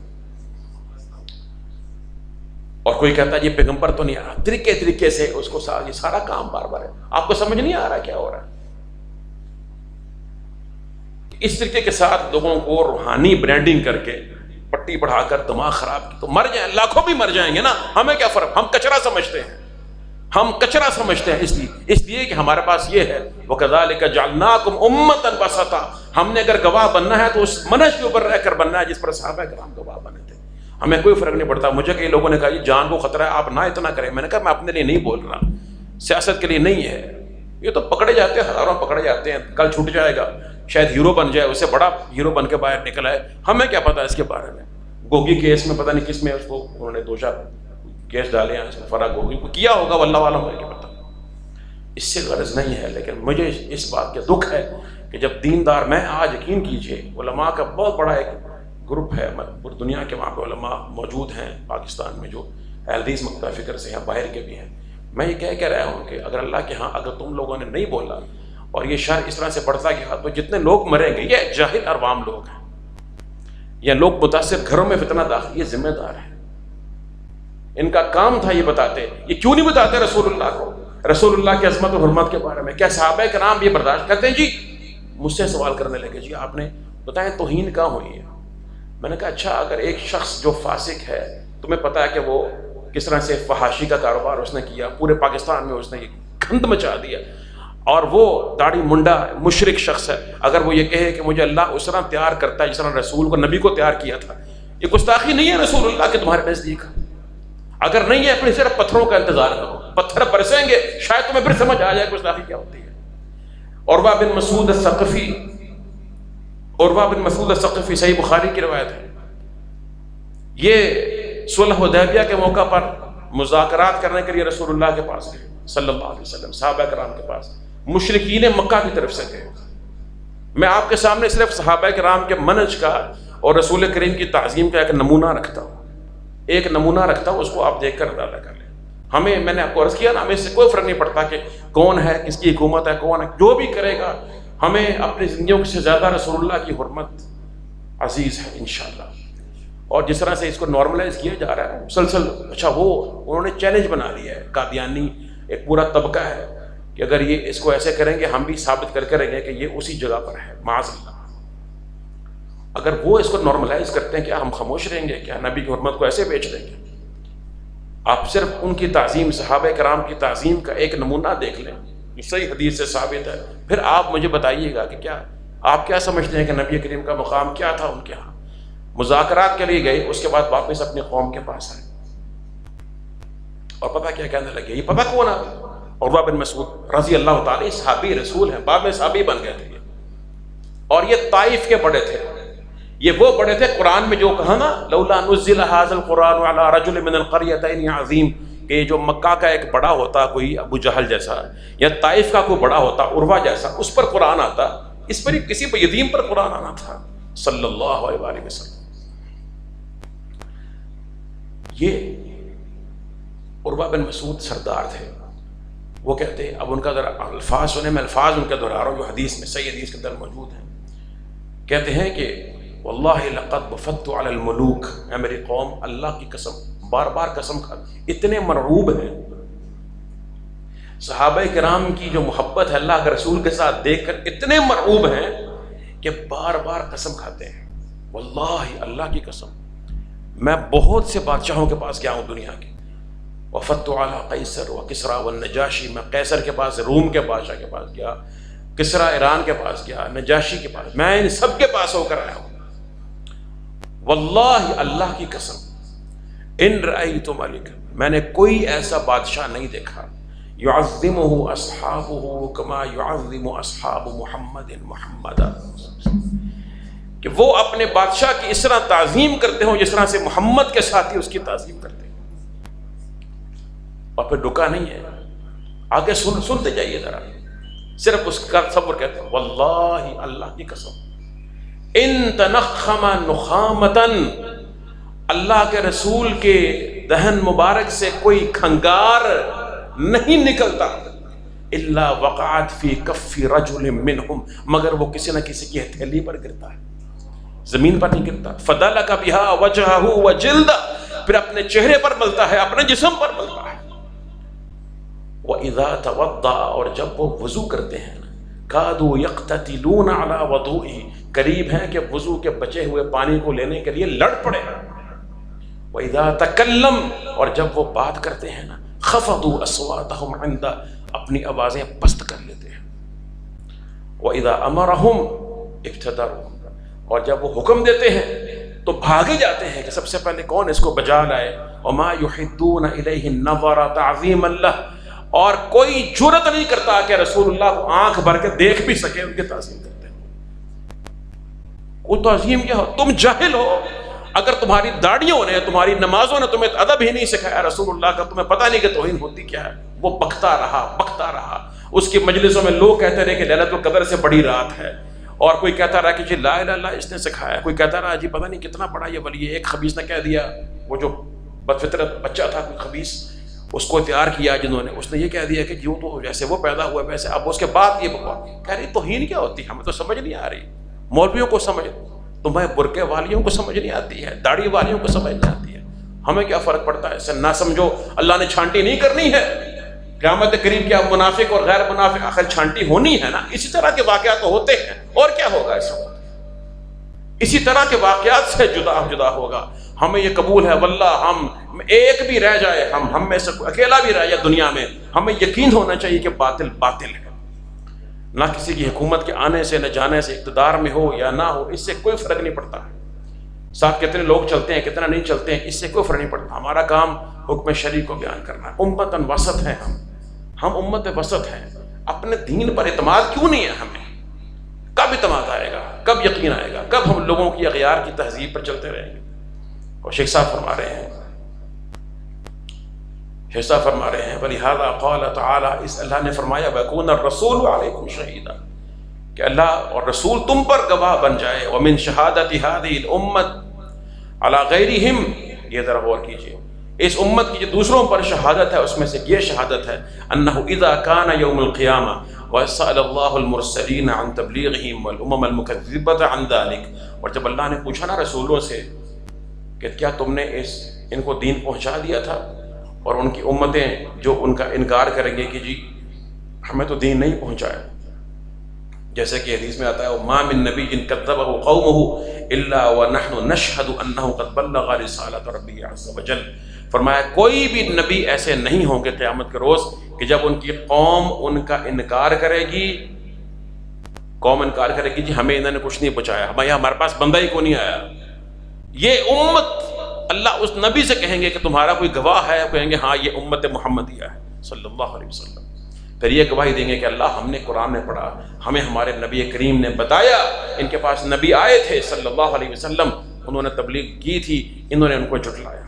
اور کوئی کہتا ہے یہ پیغمبر تو نہیں آ رہا، طریقے سے اس کو یہ سارا کام بار بار ہے، آپ کو سمجھ نہیں آ رہا کیا ہو رہا ہے؟ اس طریقے کے ساتھ لوگوں کو روحانی برانڈنگ کر کے پٹی بڑھا کر دماغ خراب کی، تو مر جائیں، لاکھوں بھی مر جائیں گے نا، ہمیں کیا فرق، ہم کچرا سمجھتے ہیں، ہم کچرا سمجھتے ہیں، اس لیے کہ ہمارے پاس یہ ہے، وَكَذَلِكَ جَعَلْنَاكُمْ أُمَّةً وَسَطًا، ہم نے اگر گواہ بننا ہے تو اس منہج کے اوپر رہ کر بننا ہے جس پر صحابہ کرام گواہ بنے تھے۔ ہمیں کوئی فرق نہیں پڑتا۔ مجھے کئی لوگوں نے کہا یہ جان کو خطرہ ہے، آپ نہ اتنا کریں، میں نے کہا میں اپنے لیے نہیں بول رہا، سیاست کے لیے نہیں ہے، یہ تو پکڑے جاتے ہیں، ہزاروں پکڑے جاتے ہیں، کل چھوٹ جائے گا، شاید ہیرو بن جائے، اس سے بڑا ہیرو بن کے باہر نکل آئے، ہمیں کیا پتا اس کے بارے میں۔ گوگی کیس میں پتہ نہیں کس میں اس کو انہوں نے 2 کیس ڈالے ہیں، فرا گوگی کو کیا ہوگا واللہ عالم، ہے کہ پتہ، اس سے غرض نہیں ہے۔ لیکن مجھے اس بات کا دکھ ہے کہ جب دیندار، میں آج یقین کیجئے علماء کا بہت بڑا ایک گروپ ہے، پوری دنیا کے وہاں پہ علماء موجود ہیں، پاکستان میں جو اہل حدیث مکتبہ فکر سے ہیں، باہر کے بھی ہیں، میں یہ کہہ رہا ہوں کہ اگر اللہ کے ہاں اگر تم لوگوں نے نہیں بولا اور یہ شر اس طرح سے بڑھتا گیا تو جتنے لوگ مریں گے یہ جاہل عوام لوگ ہیں، یا لوگ متاثر گھروں میں فتنہ داخل، یہ ذمہ دار ہیں، ان کا کام تھا یہ بتاتے، یہ کیوں نہیں بتاتے رسول اللہ کو، رسول اللہ کی عظمت و حرمت کے بارے میں؟ کیا صحابہ کرام یہ برداشت کرتے ہیں؟ جی مجھ سے سوال کرنے لگے، جی آپ نے بتائیں توہین کہاں ہوئی ہے؟ میں نے کہا اچھا اگر ایک شخص جو فاسق ہے، تمہیں پتا ہے کہ وہ کس طرح سے فحاشی کا کاروبار اس نے کیا، پورے پاکستان میں اس نے یہ گند مچا دیا، اور وہ داڑھی منڈا مشرک شخص ہے، اگر وہ یہ کہے کہ مجھے اللہ اس طرح تیار کرتا ہے جس طرح رسول کو، نبی کو تیار کیا تھا، یہ گستاخی نہیں ہے رسول اللہ کے تمہارے نزدیک؟ اگر نہیں ہے پھر صرف پتھروں کا انتظار کرو، پتھر برسیں گے شاید تمہیں پھر سمجھ آ جائے گستاخی کیا ہوتی ہے۔ عروہ بن مسعود الثقفی، عروہ بن مسعود الثقفی، صحیح بخاری کی روایت ہے، یہ صلح حدیبیہ کے موقع پر مذاکرات کرنے کے لیے رسول اللہ کے پاس گئے صلی اللہ علیہ وسلم، صحابہ کرام کے پاس، مشرکین مکہ کی طرف سے گئے۔ میں آپ کے سامنے صرف صحابہ کرام کے منہج کا اور رسول کریم کی تعظیم کا ایک نمونہ رکھتا ہوں، اس کو آپ دیکھ کر اندازہ کر لیں۔ ہمیں، میں نے آپ کو عرض کیا نا، ہمیں اس سے کوئی فرق نہیں پڑتا کہ کون ہے، کس کی حکومت ہے، کون ہے، جو بھی کرے گا، ہمیں اپنی زندگیوں سے زیادہ رسول اللہ کی حرمت عزیز ہے انشاءاللہ۔ اور جس طرح سے اس کو نارملائز کیا جا رہا ہے مسلسل، اچھا وہ انہوں نے چیلنج بنا لیا ہے، قادیانی ایک پورا طبقہ ہے کہ اگر یہ اس کو ایسے کریں گے ہم بھی ثابت کر کے رہیں گے کہ یہ اسی جگہ پر ہے، معاذ اللہ۔ اگر وہ اس کو نارملائز کرتے ہیں، کیا ہم خاموش رہیں گے؟ کیا نبی کی حرمت کو ایسے بیچ دیں گے؟ آپ صرف ان کی تعظیم، صحابہ کرام کی تعظیم کا ایک نمونہ دیکھ لیں جو صحیح حدیث سے ثابت ہے، پھر آپ مجھے بتائیے گا کہ کیا آپ کیا سمجھتے ہیں کہ نبی کریم کا مقام کیا تھا ان کے ہاں؟ مذاکرات کے لیے گئے، اس کے بعد واپس اپنی قوم کے پاس آئے اور پتہ کیا کہنے لگے؟ یہ پتہ کون ہے؟ عروہ بن مسعود رضی اللہ تعالی، صحابی رسول ہیں، بعد میں صحابی بن گئے تھے اور یہ طائف کے بڑے تھے۔ یہ وہ بڑے تھے قرآن میں جو کہا نا لولا نزل هذا القرآن على رجل من القريتين عظیم، کہ جو مکہ کا ایک بڑا ہوتا کوئی ابو جہل جیسا یا طائف کا کوئی بڑا ہوتا عروہ جیسا، اس پر قرآن آتا، اس پر کسی پر یتیم پر قرآن آنا تھا صلی اللہ علیہ وآلہ وسلم۔ یہ عروہ بن مسعود سردار تھے، وہ کہتے، اب ان کا ذرا الفاظ سنیں، میں الفاظ ان کے دہرا رہا ہوں جو حدیث میں صحیح حدیث کے اندر موجود ہیں۔ کہتے ہیں کہ واللہ لقد وفدت علی الملوک، اے میری قوم اللہ کی قسم، بار بار قسم کھا، اتنے مرعوب ہیں صحابہ کرام کی جو محبت ہے اللہ کے رسول کے ساتھ دیکھ کر، اتنے مرعوب ہیں کہ بار بار قسم کھاتے ہیں، واللہ اللہ کی قسم میں بہت سے بادشاہوں کے پاس گیا ہوں دنیا کے، وفدت علی قیصر و کسریٰ والنجاشی، میں قیصر کے پاس، روم کے بادشاہ کے پاس گیا، کسریٰ ایران کے پاس گیا، نجاشی کے پاس، میں ان سب کے پاس ہو کر آیا ہوں، واللہ اللہ کی قسم ان رأیت ملک، میں نے کوئی ایسا بادشاہ نہیں دیکھا، یعظمہ اصحابہ کما یعظم اصحاب محمد محمدا، کہ وہ اپنے بادشاہ کی اس طرح تعظیم کرتے ہوں جس طرح سے محمد کے ساتھی اس کی تعظیم کرتے ہیں۔ اور پھر رکا نہیں ہے، آگے سنتے جائیے ذرا، صرف اس کا تصور کہتے ہیں، واللہ اللہ کی قسم ان تنخم نخامتن، اللہ کے رسول کے دہن مبارک سے کوئی کھنگار نہیں نکلتا، الا وقعت فی کف رجل منہم، مگر وہ کسی نہ کسی کی ہتھیلی پر گرتا ہے، زمین پر نہیں گرتا، فدلک بہا وجہہ وجلدہ، پھر اپنے چہرے پر ملتا ہے، اپنے جسم پر ملتا ہے، وَإِذَا تَوَضَّأَ، اور جب وہ وضو کرتے ہیں، کادوا یقتتلون علی وضوئہ، قریب ہیں کہ وضو کے بچے ہوئے پانی کو لینے کے لیے لڑ پڑے، وَإِذَا تَكَلَّمَ، اور جب وہ بات کرتے ہیں نا، خفضوا اصواتهم عند، اپنی آوازیں پست کر لیتے ہیں، وَإِذَا أَمَرَهُمْ ابْتَدَرُوا، اور جب وہ حکم دیتے ہیں تو بھاگے جاتے ہیں کہ سب سے پہلے کون اس کو بجا لائے، وَمَا يُحِدُّونَ إِلَيْهِ النَّظَرَ تَعْظِيمًا لَهُ، اور کوئی جرت نہیں کرتا کہ رسول اللہ کو آنکھ بھر کے دیکھ بھی سکے، ان کی تعظیم کرتے ہیں۔ وہ تعظیم کیا ہو؟ تم جاہل ہو، اگر تمہاری داڑھیوں نے، تمہاری نمازوں نے تمہیں ادب ہی نہیں سکھایا رسول اللہ کا، تمہیں پتہ نہیں کہ توہین ہوتی کیا ہے۔ وہ بکتا رہا، اس کی مجلسوں میں لوگ کہتے رہے کہ لیلۃ القدر سے بڑی رات ہے، اور کوئی کہتا رہا کہ جی لا الہ الا اللہ اس نے سکھایا، کوئی کہتا رہا جی پتہ نہیں کتنا بڑا یہ ولی ہے، ایک خبیث نے کہہ دیا، وہ جو بدفطرت بچہ تھا کوئی خبیث، اس کو تیار کیا جنہوں نے، اس نے یہ کہہ دیا کہ جو تو جیسے وہ پیدا ہوا ویسے، اب اس کے بعد یہ بکواس کہہ رہی توہین کیا ہوتی ہے، ہمیں تو سمجھ نہیں آ رہی، مولویوں کو سمجھ، تمہیں برقعے والیوں کو سمجھ نہیں آتی ہے، داڑھی والیوں کو سمجھ نہیں آتی ہے، ہمیں کیا فرق پڑتا ہے اس سے؟ نہ سمجھو، اللہ نے چھانٹی نہیں کرنی ہے قیامت قریب، کیا منافق اور غیر منافق آخر چھانٹی ہونی ہے نا، اسی طرح کے واقعات تو ہوتے ہیں، اور کیا ہوگا اس وقت؟ اسی طرح کے واقعات سے جدا ہوگا۔ ہمیں یہ قبول ہے، واللہ ہم ایک بھی رہ جائے، ہم میں سے اکیلا بھی رہ جائے دنیا میں، ہمیں یقین ہونا چاہیے کہ باطل باطل ہے، نہ کسی کی حکومت کے آنے سے نہ جانے سے، اقتدار میں ہو یا نہ ہو، اس سے کوئی فرق نہیں پڑتا، ساتھ کتنے لوگ چلتے ہیں کتنا نہیں چلتے ہیں، اس سے کوئی فرق نہیں پڑتا، ہمارا کام حکم شرعی کو بیان کرنا ہے۔ امتاً وسط ہیں ہم امت وسط ہیں، اپنے دین پر اعتماد کیوں نہیں ہے ہمیں؟ کب اعتماد آئے گا؟ کب یقین آئے گا؟ کب ہم لوگوں کی اغیار کی تہذیب پر چلتے رہیں گے؟ اور شیخ صاحب فرما رہے ہیں وَلِهَذَا قَالَ تَعَالَى، اس اللہ نے فرمایا وَيَكُونَ الرَّسُولُ عَلَيْكُمْ شَهِيدًا، کہ اللہ اور رسول تم پر گواہ بن جائے، وَمِن شَهَادَةِ هَذِهِ الْأُمَّةِ عَلَى غَيْرِهِمْ، یہ ذرا غور کیجئے، اس امت کی جو دوسروں پر شہادت ہے اس میں سے یہ شہادت ہے، أَنَّهُ إِذَا كَانَ يَوْمُ الْقِيَامَةِ وَسَأَلَ اللَّهُ الْمُرْسَلِينَ عَنْ تَبْلِيغِهِمْ وَالْأُمَمَ الْمُكَذِّبَةَ عَنْ ذَلِكَ، اور جب اللہ نے پوچھا نا رسولوں سے کہ کیا تم نے ان کو دین پہنچا دیا تھا، اور ان کی امتیں جو ان کا انکار کریں گے کہ جی ہمیں تو دین نہیں پہنچایا. جیسے کہ حدیث میں آتا ہے ما من نبی کذبہ قومہ الا ونحن نشہد انہ قد بلغ رسالۃ ربہ عز وجل. فرمایا کوئی بھی نبی ایسے نہیں ہوں گے قیامت کے روز کہ جب ان کی قوم ان کا انکار کرے گی، قوم انکار کرے گی جی ہمیں انہوں نے کچھ نہیں پہنچایا، ہمارے پاس بندہ ہی کو نہیں آیا. یہ امت اللہ اس نبی سے کہیں گے کہ تمہارا کوئی گواہ ہے، کہیں گے ہاں یہ امت محمدیہ ہے صلی اللہ علیہ وسلم. پھر یہ گواہی دیں گے کہ اللہ ہم نے قرآن میں پڑھا، ہمیں ہمارے نبی کریم نے بتایا، ان کے پاس نبی آئے تھے صلی اللہ علیہ وسلم، انہوں نے تبلیغ کی تھی، انہوں نے ان کو جھٹلایا.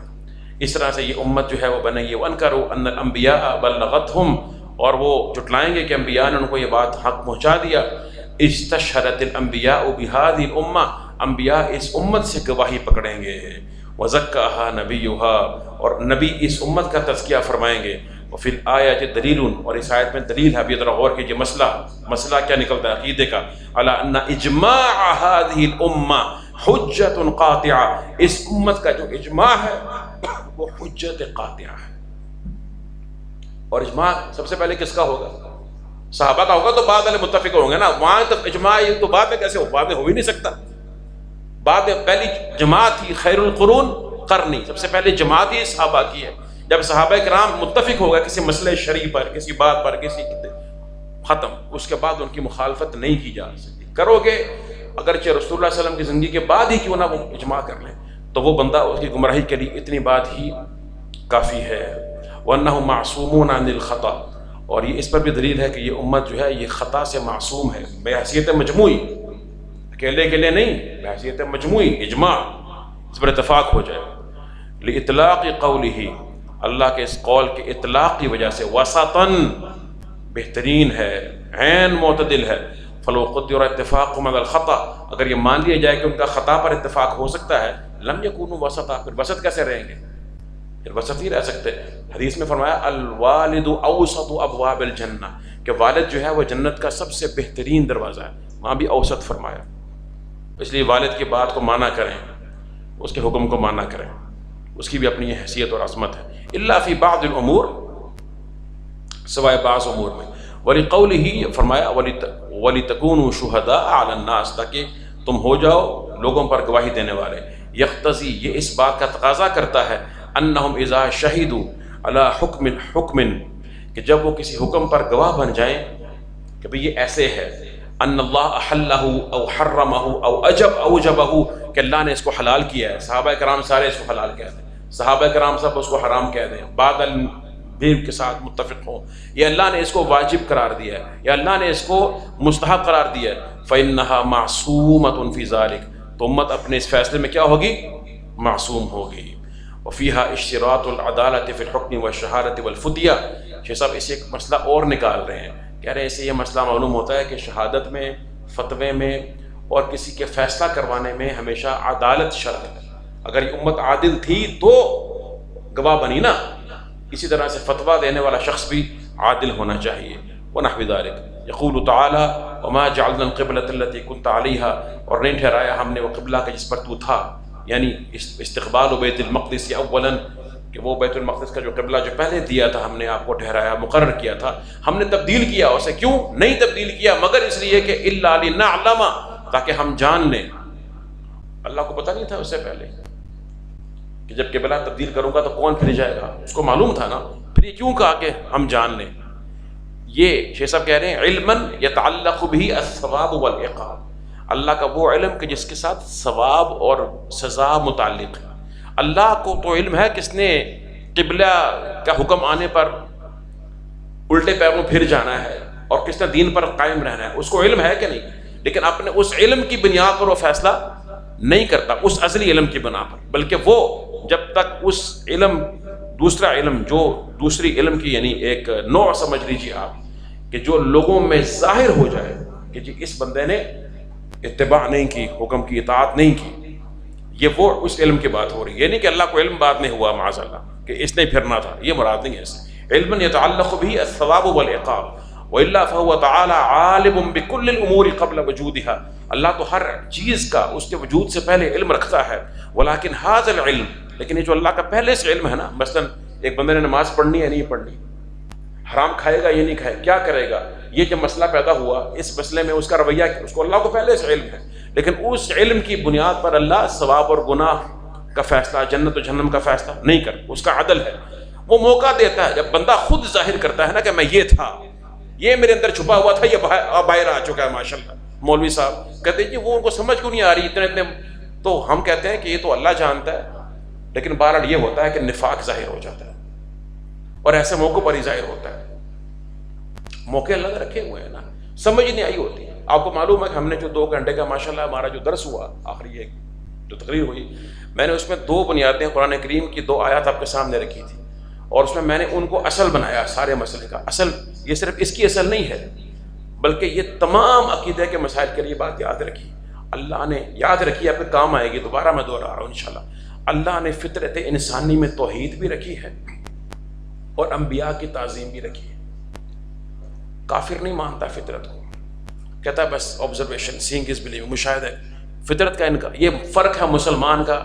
اس طرح سے یہ امت جو ہے وہ بنے گی. وَأَنْكَرُوا أَنَّ الْأَنْبِيَاءَ بَلَّغَتْهُمْ، اور وہ جھٹلائیں گے کہ انبیاء نے ان کو یہ بات حق پہنچا دیا. اِسْتَشْهَدَتِ الْأَنْبِيَاءُ بِهَذِهِ الْأُمَّةِ، انبیاء اس امت سے گواہی پکڑیں گے. وَزَكَّاهَا نَبِيُّهَا، اور نبی اس امت کا تزکیہ فرمائیں گے. وفی الآیات دلیل، اور اس آیت میں دلیل ہے. اب یہ ذرا غور کیجیے، مسئلہ کیا نکلتا ہے عقیدے کا. علی ان اجماع هذه الامہ حجت قاطعہ، اس امت کا جو اجماع ہے وہ حجت قاطعہ ہے. اور اجماع سب سے پہلے کس کا ہوگا؟ صحابہ کا ہوگا، تو بعد والے متفق ہوں گے نا. وہاں تک اجماع تو بعد میں کیسے ہو؟ بعد میں ہو ہی نہیں سکتا. بعد میں پہلی جماعت ہی خیر القرون قرنی، سب سے پہلے جماعت ہی صحابہ کی ہے. جب صحابہ کرام متفق ہوگا کسی مسئلے شرعی پر، کسی بات پر، کسی ختم، اس کے بعد ان کی مخالفت نہیں کی جا سکتی. کرو گے اگرچہ رسول اللہ صلی اللہ علیہ وسلم کی زندگی کے بعد ہی کیوں نہ وہ اجماع کر لیں، تو وہ بندہ اس کی گمراہی کے لیے اتنی بات ہی کافی ہے. وَأَنَّهُمْ مَعْصُومُونَ عَنِ الْخَطَأِ، اور یہ اس پر بھی دلیل ہے کہ یہ امت جو ہے یہ خطا سے معصوم ہے بحیثیت مجموعی، اکیلے اکیلے نہیں، بحیثیت مجموعی اجماع، اس پر اتفاق ہو جائے. لِإِطْلَاقِ قَوْلِهِ، اللہ کے اس قول کے اطلاق کی وجہ سے، وسطاً بہترین ہے، عین معتدل ہے. فلو قدر اتفاقهم على الخطأ، اگر یہ مان لیا جائے کہ ان کا خطا پر اتفاق ہو سکتا ہے، لم يكونوا وسطا، پھر وسط کیسے رہیں گے؟ پھر وسط ہی رہ سکتے. حدیث میں فرمایا الوالد اوسط ابواب الجنہ، کہ والد جو ہے وہ جنت کا سب سے بہترین دروازہ ہے. وہاں بھی اوسط فرمایا. اس لیے والد کی بات کو مانا کریں، اس کے حکم کو مانا کریں، اس کی بھی اپنی حیثیت اور عظمت ہے. الا فی بعض الامور، سوائے بعض امور میں. وَلِقَوْلِهِ، فرمایا وَلِتَكُونُوا شُهَدَاءَ عَلَى النَّاسِ، تاکہ تم ہو جاؤ لوگوں پر گواہی دینے والے. یقتضی، یہ اس بات کا تقاضا کرتا ہے، انہم اذا شہدوا علی حکم، کہ جب وہ کسی حکم پر گواہ بن جائیں کہ بھئی یہ ایسے ہے، ان اللہ احلہ او حرمہ او اوجبہ، کہ اللہ نے اس کو حلال کیا ہے. صحابہ کرام سارے اس کو حلال کہتے ہیں، صحابہ کرام سب اس کو حرام کہہ دیں، بعد بھی کے ساتھ متفق ہوں، یا اللہ نے اس کو واجب قرار دیا ہے، یا اللہ نے اس کو مستحب قرار دیا ہے. فإنها معصومۃ فی ذلک، تو امت اپنے اس فیصلے میں کیا ہوگی؟ معصوم ہوگی. وفیہا اشتراط العدالۃ فی الحکم والشہادۃ والفدیہ. شیخ صاحب اسے ایک مسئلہ اور نکال رہے ہیں، کہہ رہے ہیں اسے یہ مسئلہ معلوم ہوتا ہے کہ شہادت میں، فتوے میں اور کسی کے فیصلہ کروانے میں ہمیشہ عدالت شرط ہے. اگر یہ امت عادل تھی تو گواہ بنی نا، اسی طرح سے فتویٰ دینے والا شخص بھی عادل ہونا چاہیے. ونحو ذلک یقول تعالی وما جعلنا القبلۃ التي كنت عليها، اور نہیں ٹھہرایا ہم نے وہ قبلہ کا جس پر تو تھا، یعنی استقبال بیت المقدس اولا، کہ وہ بیت المقدس کا جو قبلہ جو پہلے دیا تھا ہم نے آپ کو ٹھہرایا، مقرر کیا تھا، ہم نے تبدیل کیا اسے. کیوں نہیں تبدیل کیا؟ مگر اس لیے کہ الا لنعلم، تاکہ ہم جان لیں. اللہ کو پتہ نہیں تھا اس سے پہلے کہ جب قبلہ تبدیل کروں گا تو کون پھر جائے گا؟ اس کو معلوم تھا نا. پھر یہ کیوں کہا کہ ہم جان لیں؟ یہ شیخ صاحب کہہ رہے ہیں علماً یتعلق به الثواب والعقاب، اللہ کا وہ علم کہ جس کے ساتھ ثواب اور سزا متعلق ہے. اللہ کو تو علم ہے کس نے قبلہ کا حکم آنے پر الٹے پیروں پھر جانا ہے اور کس نے دین پر قائم رہنا ہے، اس کو علم ہے کہ نہیں. لیکن اپنے اس علم کی بنیاد پر وہ فیصلہ نہیں کرتا، اس ازلی علم کی بنا پر، بلکہ وہ جب تک اس علم، دوسرا علم جو دوسری علم کی یعنی ایک نوع سمجھ لیجیے آپ، کہ جو لوگوں میں ظاہر ہو جائے کہ جی اس بندے نے اتباع نہیں کی، حکم کی اطاعت نہیں کی، یہ وہ اس علم کی بات ہو رہی ہے. یہ نہیں کہ اللہ کو علم بعد میں ہوا معاذ اللہ کہ اس نے پھرنا تھا، یہ مراد نہیں ہے اس. علم يتعلق به الثواب والعقاب والا فهو تعالى عالم بكل الامور قبل وجودها، اللہ تو ہر چیز کا اس کے وجود سے پہلے علم رکھتا ہے. ولكن هذا العلم، لیکن یہ جو اللہ کا پہلے سے علم ہے نا، مثلا ایک بندے نے نماز پڑھنی ہے نہیں پڑھنی، حرام کھائے گا یا نہیں کھائے، کیا کرے گا، یہ جب مسئلہ پیدا ہوا اس مسئلے میں اس کا رویہ، اس کو اللہ کو پہلے سے علم ہے، لیکن اس علم کی بنیاد پر اللہ ثواب اور گناہ کا فیصلہ، جنت و جہنم کا فیصلہ نہیں کرتا، اس کا عدل ہے، وہ موقع دیتا ہے جب بندہ خود ظاہر کرتا ہے نا کہ میں یہ تھا، یہ میرے اندر چھپا ہوا تھا، یہ باہر آ چکا ہے ماشاءاللہ۔ مولوی صاحب کہتے ہیں جی وہ ان کو سمجھ کیوں نہیں آ رہی اتنے، تو ہم کہتے ہیں کہ یہ تو اللہ جانتا ہے، لیکن بہرحال یہ ہوتا ہے کہ نفاق ظاہر ہو جاتا ہے، اور ایسے موقع پر ہی ظاہر ہوتا ہے، موقع اللہ نے رکھے ہوئے ہیں نا، سمجھ نہیں آئی ہوتی ہے۔ آپ کو معلوم ہے کہ ہم نے جو 2 گھنٹے کا ماشاءاللہ ہمارا جو درس ہوا، آخری ایک جو تقریر ہوئی، میں نے اس میں 2 بنیادیں قرآن کریم کی 2 آیات آپ کے سامنے رکھی تھی، اور اس میں نے ان کو اصل بنایا سارے مسئلے کا۔ اصل یہ صرف اس کی اصل نہیں ہے، بلکہ یہ تمام عقیدے کے مسائل کے لیے بات یاد رکھی، اللہ نے یاد رکھی، آپ کے کام آئے گی، دوبارہ میں دوہرا رہا ہوں انشاءاللہ۔ اللہ نے فطرت انسانی میں توحید بھی رکھی ہے اور انبیاء کی تعظیم بھی رکھی ہے۔ کافر نہیں مانتا فطرت کو، کہتا ہے بس آبزرویشن، سینگ از بلیونگ، مشاہدہ فطرت کا، ان کا یہ فرق ہے مسلمان کا،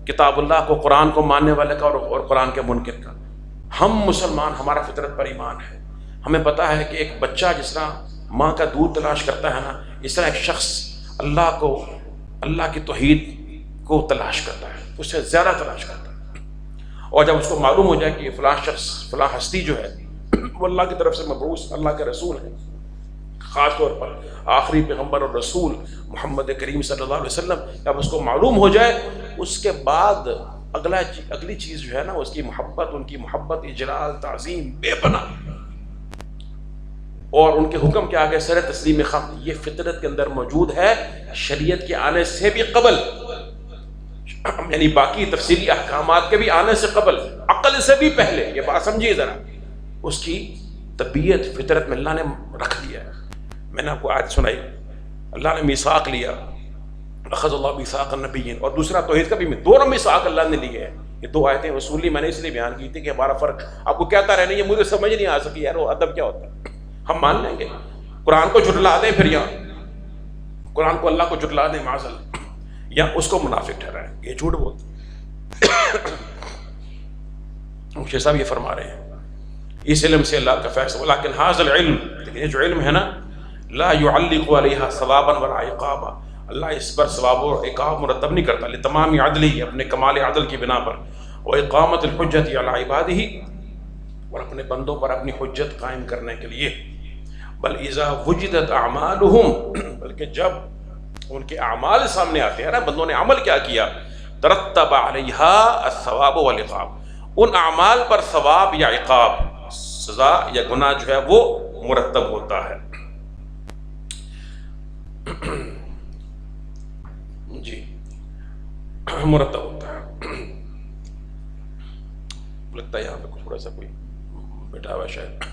کتاب اللہ کو، قرآن کو ماننے والے کا اور قرآن کے منکر کا۔ ہم مسلمان، ہمارا فطرت پر ایمان ہے، ہمیں پتہ ہے کہ ایک بچہ جس طرح ماں کا دودھ تلاش کرتا ہے نا، اس طرح ایک شخص اللہ کو، اللہ کی توحید کو تلاش کرتا ہے، اس سے زیادہ تلاش کرتا ہے، اور جب اس کو معلوم ہو جائے کہ یہ فلاں شخص، فلاں ہستی جو ہے وہ اللہ کی طرف سے مبعوث اللہ کے رسول ہے، خاص طور پر آخری پیغمبر اور رسول محمد کریم صلی اللہ علیہ وسلم، جب اس کو معلوم ہو جائے، اس کے بعد اگلی چیز جو ہے نا اس کی محبت، ان کی محبت، اجلال، تعظیم بے پناہ، اور ان کے حکم کے آگے سر تسلیم خم، یہ فطرت کے اندر موجود ہے، شریعت کے آنے سے بھی قبل، یعنی باقی تفصیلی احکامات کے بھی آنے سے قبل، عقل سے بھی پہلے، یہ بات سمجھیے ذرا، اس کی طبیعت فطرت میں اللہ نے رکھ دیا ہے۔ میں نے آپ کو آیت سنائی، اللہ نے میثاق لیا، اخذ اللہ میثاق النبیین، اور دوسرا توحید کا بھی، دونوں میثاق اللہ نے لیے ہیں۔ یہ 2 آیتیں اصولی میں نے اس لیے بیان کی تھی کہ ہمارا فرق آپ کو کہتا رہنا، یہ مجھے سمجھ نہیں آ سکی یار وہ ادب کیا ہوتا ہے، ہم مان لیں گے، قرآن کو جھٹلا دیں، پھر یہاں قرآن کو اللہ کو جھٹلا دیں معاذ اللہ، یا اس کو منافق ٹھہرائیں، یہ جھوٹ بولتے ہیں۔ شیخ صاحب یہ فرما رہے ہیں اس علم سے اللہ کا فیصلہ، ولیکن ھذا العلم، لیکن یہ جو علم ہے نا، لا يعلق علیہا ثوابا ولا عقابا، اللہ اس پر ثواب و عقاب مرتب نہیں کرتا، لتمام عدلی، اپنے کمال عدل کی بنا پر، واقامت الحجت علی عبادہ، اور اپنے بندوں پر اپنی حجت قائم کرنے کے لیے، بل اذا وجدت اعمالهم، بلکہ جب ان کے اعمال سامنے آتے ہیں نا، بندوں نے عمل کیا کیا، ترتب علیہا الثواب والعقاب، ان اعمال پر ثواب یا عقاب، سزا یا گناہ جو ہے وہ مرتب ہوتا ہے۔ جی مرتب ہوتا ہے، لگتا ہے یہاں پہ تھوڑا سا کوئی بیٹھا ہوا شاید۔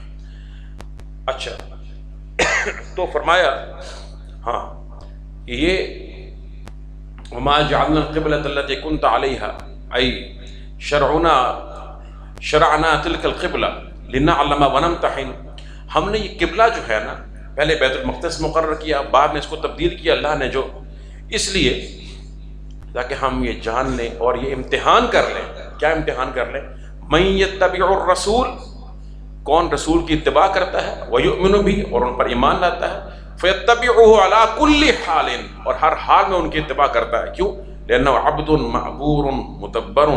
اچھا تو فرمایا، ہاں یہ وما جعلنا القبلة التي كنت عليها، أي شرعنا تلك القبلة لنعلم ونمتحن، ہم نے یہ قبلہ جو ہے نا، پہلے بیت المقدس مقرر کیا، بعد میں اس کو تبدیل کیا اللہ نے، جو اس لیے تاکہ ہم یہ جان لیں اور یہ امتحان کر لیں۔ کیا امتحان کر لیں؟ من یتبع الرسول، کون رسول کی اتباع کرتا ہے، ویؤمن بھی، اور ان پر ایمان لاتا ہے، فیتبعہ علی کل حال، اور ہر حال میں ان کی اتباع کرتا ہے۔ کیوں؟ لأنہ عبد معبور مدبر،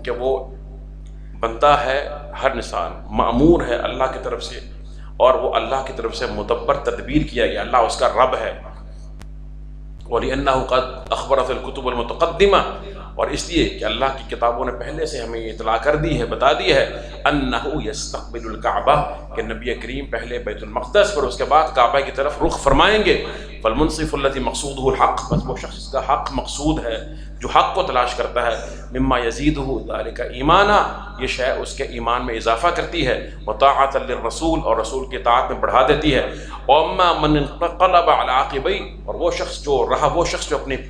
کہ وہ بنتا ہے، ہر انسان معمور ہے اللہ کی طرف سے، اور وہ اللہ کی طرف سے مدبر، تدبیر کیا گیا، اللہ اس کا رب ہے۔ وَلِأَنَّهُ قَدْ أَخْبَرَتِ الْكُتُبُ الْمُتَقَدِّمَةِ، اور اس لیے کہ اللہ کی کتابوں نے پہلے سے ہمیں اطلاع کر دی ہے، بتا دی ہے، أَنَّهُ يَسْتَقْبِلُ الْكَعْبَةَ، کہ نبی کریم پہلے بیت المقدس پر، اس کے بعد کعبہ کی طرف رخ فرمائیں گے۔ فالمنصف الذي مقصوده الحق، بس وہ شخص کا حق مقصود ہے جو حق کو تلاش کرتا ہے، مما يزيده ذلك ایمانا، یہ شے اس کے ایمان میں اضافہ کرتی ہے، وطاعة للرسول، اور رسول کی اطاعت میں بڑھا دیتی ہے، واما من انقلب على عقبيه، اور وہ شخص جو رہا، وہ شخص جو اپنے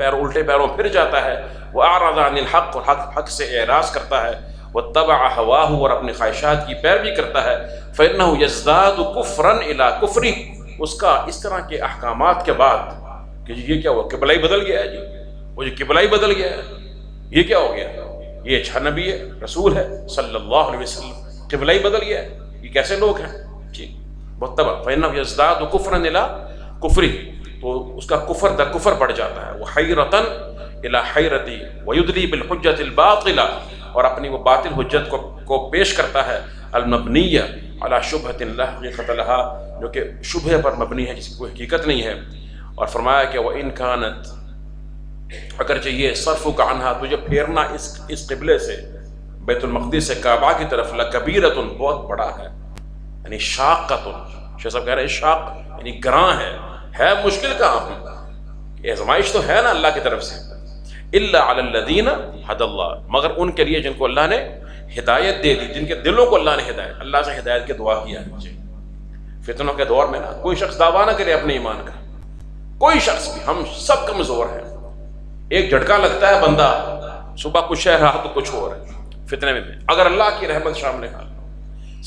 الٹے پیروں پھر جاتا ہے، واعرض عن الحق، اور حق سے اعراض کرتا ہے، واتبع هواه، اور اپنی خواہشات کی پیروی کرتا ہے، فانه يزداد كفرا الى كفره، اس کا اس طرح کے احکامات کے بعد کہ یہ کیا ہوا، قبلہ ہی بدل گیا ہے جی، وہ جو قبلہ ہی بدل گیا ہے، یہ کیا ہو گیا، یہ اچھا نبی ہے، رسول ہے صلی اللہ علیہ وسلم، قبلہ ہی بدل گیا ہے، یہ کیسے لوگ ہیں؟ ٹھیک، متبع فإنه يزداد كفرا إلى كفره، تو اس کا کفر در کفر بڑھ جاتا ہے، وحیرۃ الی حیرتی ویدلی بالحجۃ الباطلہ، اور اپنی وہ باطل حجت کو پیش کرتا ہے، المبنیہ علی شبہۃ لا حقیقۃ لها، جو کہ شبہ پر مبنی ہے جس کی کوئی حقیقت نہیں ہے۔ اور فرمایا کہ وإن كانت، اگرچہ یہ صرفک عنہا، تجھے پھیرنا اس قبلے سے، بیت المقدس سے کعبہ کی طرف، لکبیرۃ بہت بڑا ہے، یعنی شاقۃ، شیخ صاحب کہہ رہے ہیں شاق یعنی گراں ہے مشکل کہاں، آزمائش تو ہے نا اللہ کی طرف سے، الا علی الذین ھدی اللہ، مگر ان کے لیے جن کو اللہ نے ہدایت دے دی، جن کے دلوں کو اللہ نے ہدایت، اللہ سے ہدایت کی دعا کیا ہے مجھے۔ فتنوں کے دور میں نا کوئی شخص دعویٰ نہ کرے اپنے ایمان کا، کوئی شخص بھی، ہم سب کمزور ہیں، ایک جھٹکا لگتا ہے بندہ صبح کچھ ہے رات تو کچھ اور ہے، فتنے میں اگر اللہ کی رحمت شامل ہے،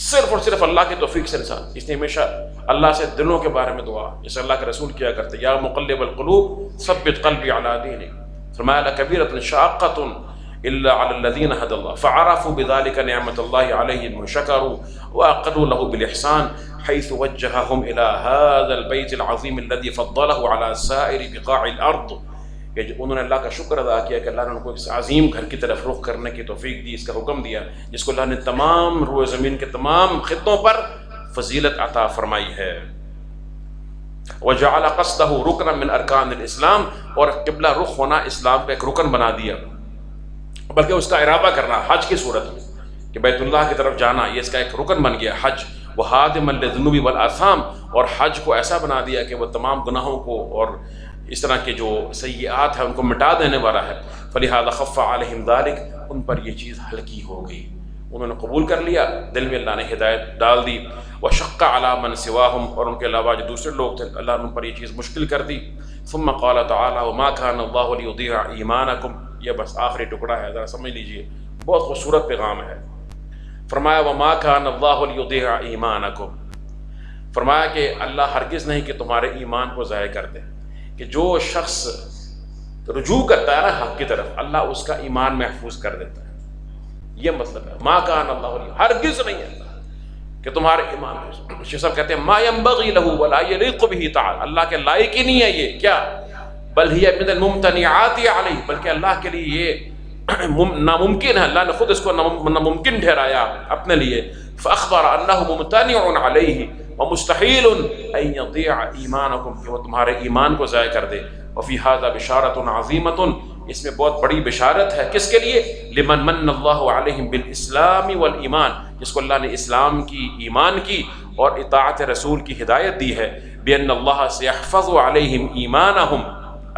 صرف اور صرف اللہ کی توفیق سے انسان، اس نے ہمیشہ اللہ سے دلوں کے بارے میں دعا، جیسے اللہ کے رسول کیا کرتے، یا مقلب القلوب ثبت قلبی علی دینک، فرمایا لکبیرۃ شاقۃ الا علی الذین ھدی اللہ فعرفوا بذلک نعمت اللہ علیہم وشکروا واقروا له بالاحسان حيث وجههم الى هذا البيت العظیم الذي فضله على سائر بقاع الارض، کہ انہوں نے اللہ کا شکر ادا کیا کہ اللہ نے ان کو اس عظیم گھر کی طرف رخ کرنے کی توفیق دی، اس کا حکم دیا جس کو اللہ نے تمام روئے زمین کے تمام خطوں پر فضیلت عطا فرمائی ہے۔ وجعل قصده رکنا من ارکان الاسلام، اور قبلہ رخ ہونا اسلام کا ایک رکن بنا دیا، بلکہ اس کا ارادہ کرنا حج کی صورت میں کہ بیت اللہ کی طرف جانا، یہ اس کا ایک رکن بن گیا حج، وہادما للذنوب والآثام، اور حج کو ایسا بنا دیا کہ وہ تمام گناہوں کو اور اس طرح کے جو سیئات ہیں ان کو مٹا دینے والا ہے۔ فلہذا خف علیہم ذلک، ان پر یہ چیز ہلکی ہو گئی، انہوں نے قبول کر لیا، دل میں اللہ نے ہدایت ڈال دی، وشق علی من سواہم، اور ان کے علاوہ جو دوسرے لوگ تھے اللہ نے ان پر یہ چیز مشکل کر دی۔ ثم قال تعالی وما كان اللہ لیضیع ایمانکم، یہ بس آخری ٹکڑا ہے، ذرا سمجھ لیجئے، بہت خوبصورت پیغام ہے۔ فرمایا وما كان اللہ لیضیع ایمانکم، فرمایا کہ اللہ ہرگز نہیں کہ تمہارے ایمان کو ضائع کر دے، کہ جو شخص رجوع کرتا ہے نا حق کی طرف، اللہ اس کا ایمان محفوظ کر دیتا ہے، یہ مطلب ہے ما کان اللہ علیہ، ہرگز نہیں ہے کہ تمہارے ایمان کو، شیخ صاحب کہتے ہیں ما ينبغي له ولا يليق به تعالی، اللہ کے لائق ہی نہیں ہے یہ، کیا بل هي من الممتنعات علیہ، بلکہ اللہ کے لیے یہ ناممکن ہے، اللہ نے خود اس کو ناممکن ٹھہرایا اپنے لیے، فاخبر انه ممتنع علیہ ومستحیل ان یضیع ایمانکم، کہ وہ تمہارے ایمان کو ضائع کر دے۔ وفی ھذا بشارۃ عظیمۃ، اس میں بہت بڑی بشارت ہے، کس کے لیے؟ لمن من اللہ علیہم بالاسلام والایمان، جس کو اللہ نے اسلام کی، ایمان کی اور اطاعت رسول کی ہدایت دی ہے، بان اللہ سیحفظ علیہم ایمانہم،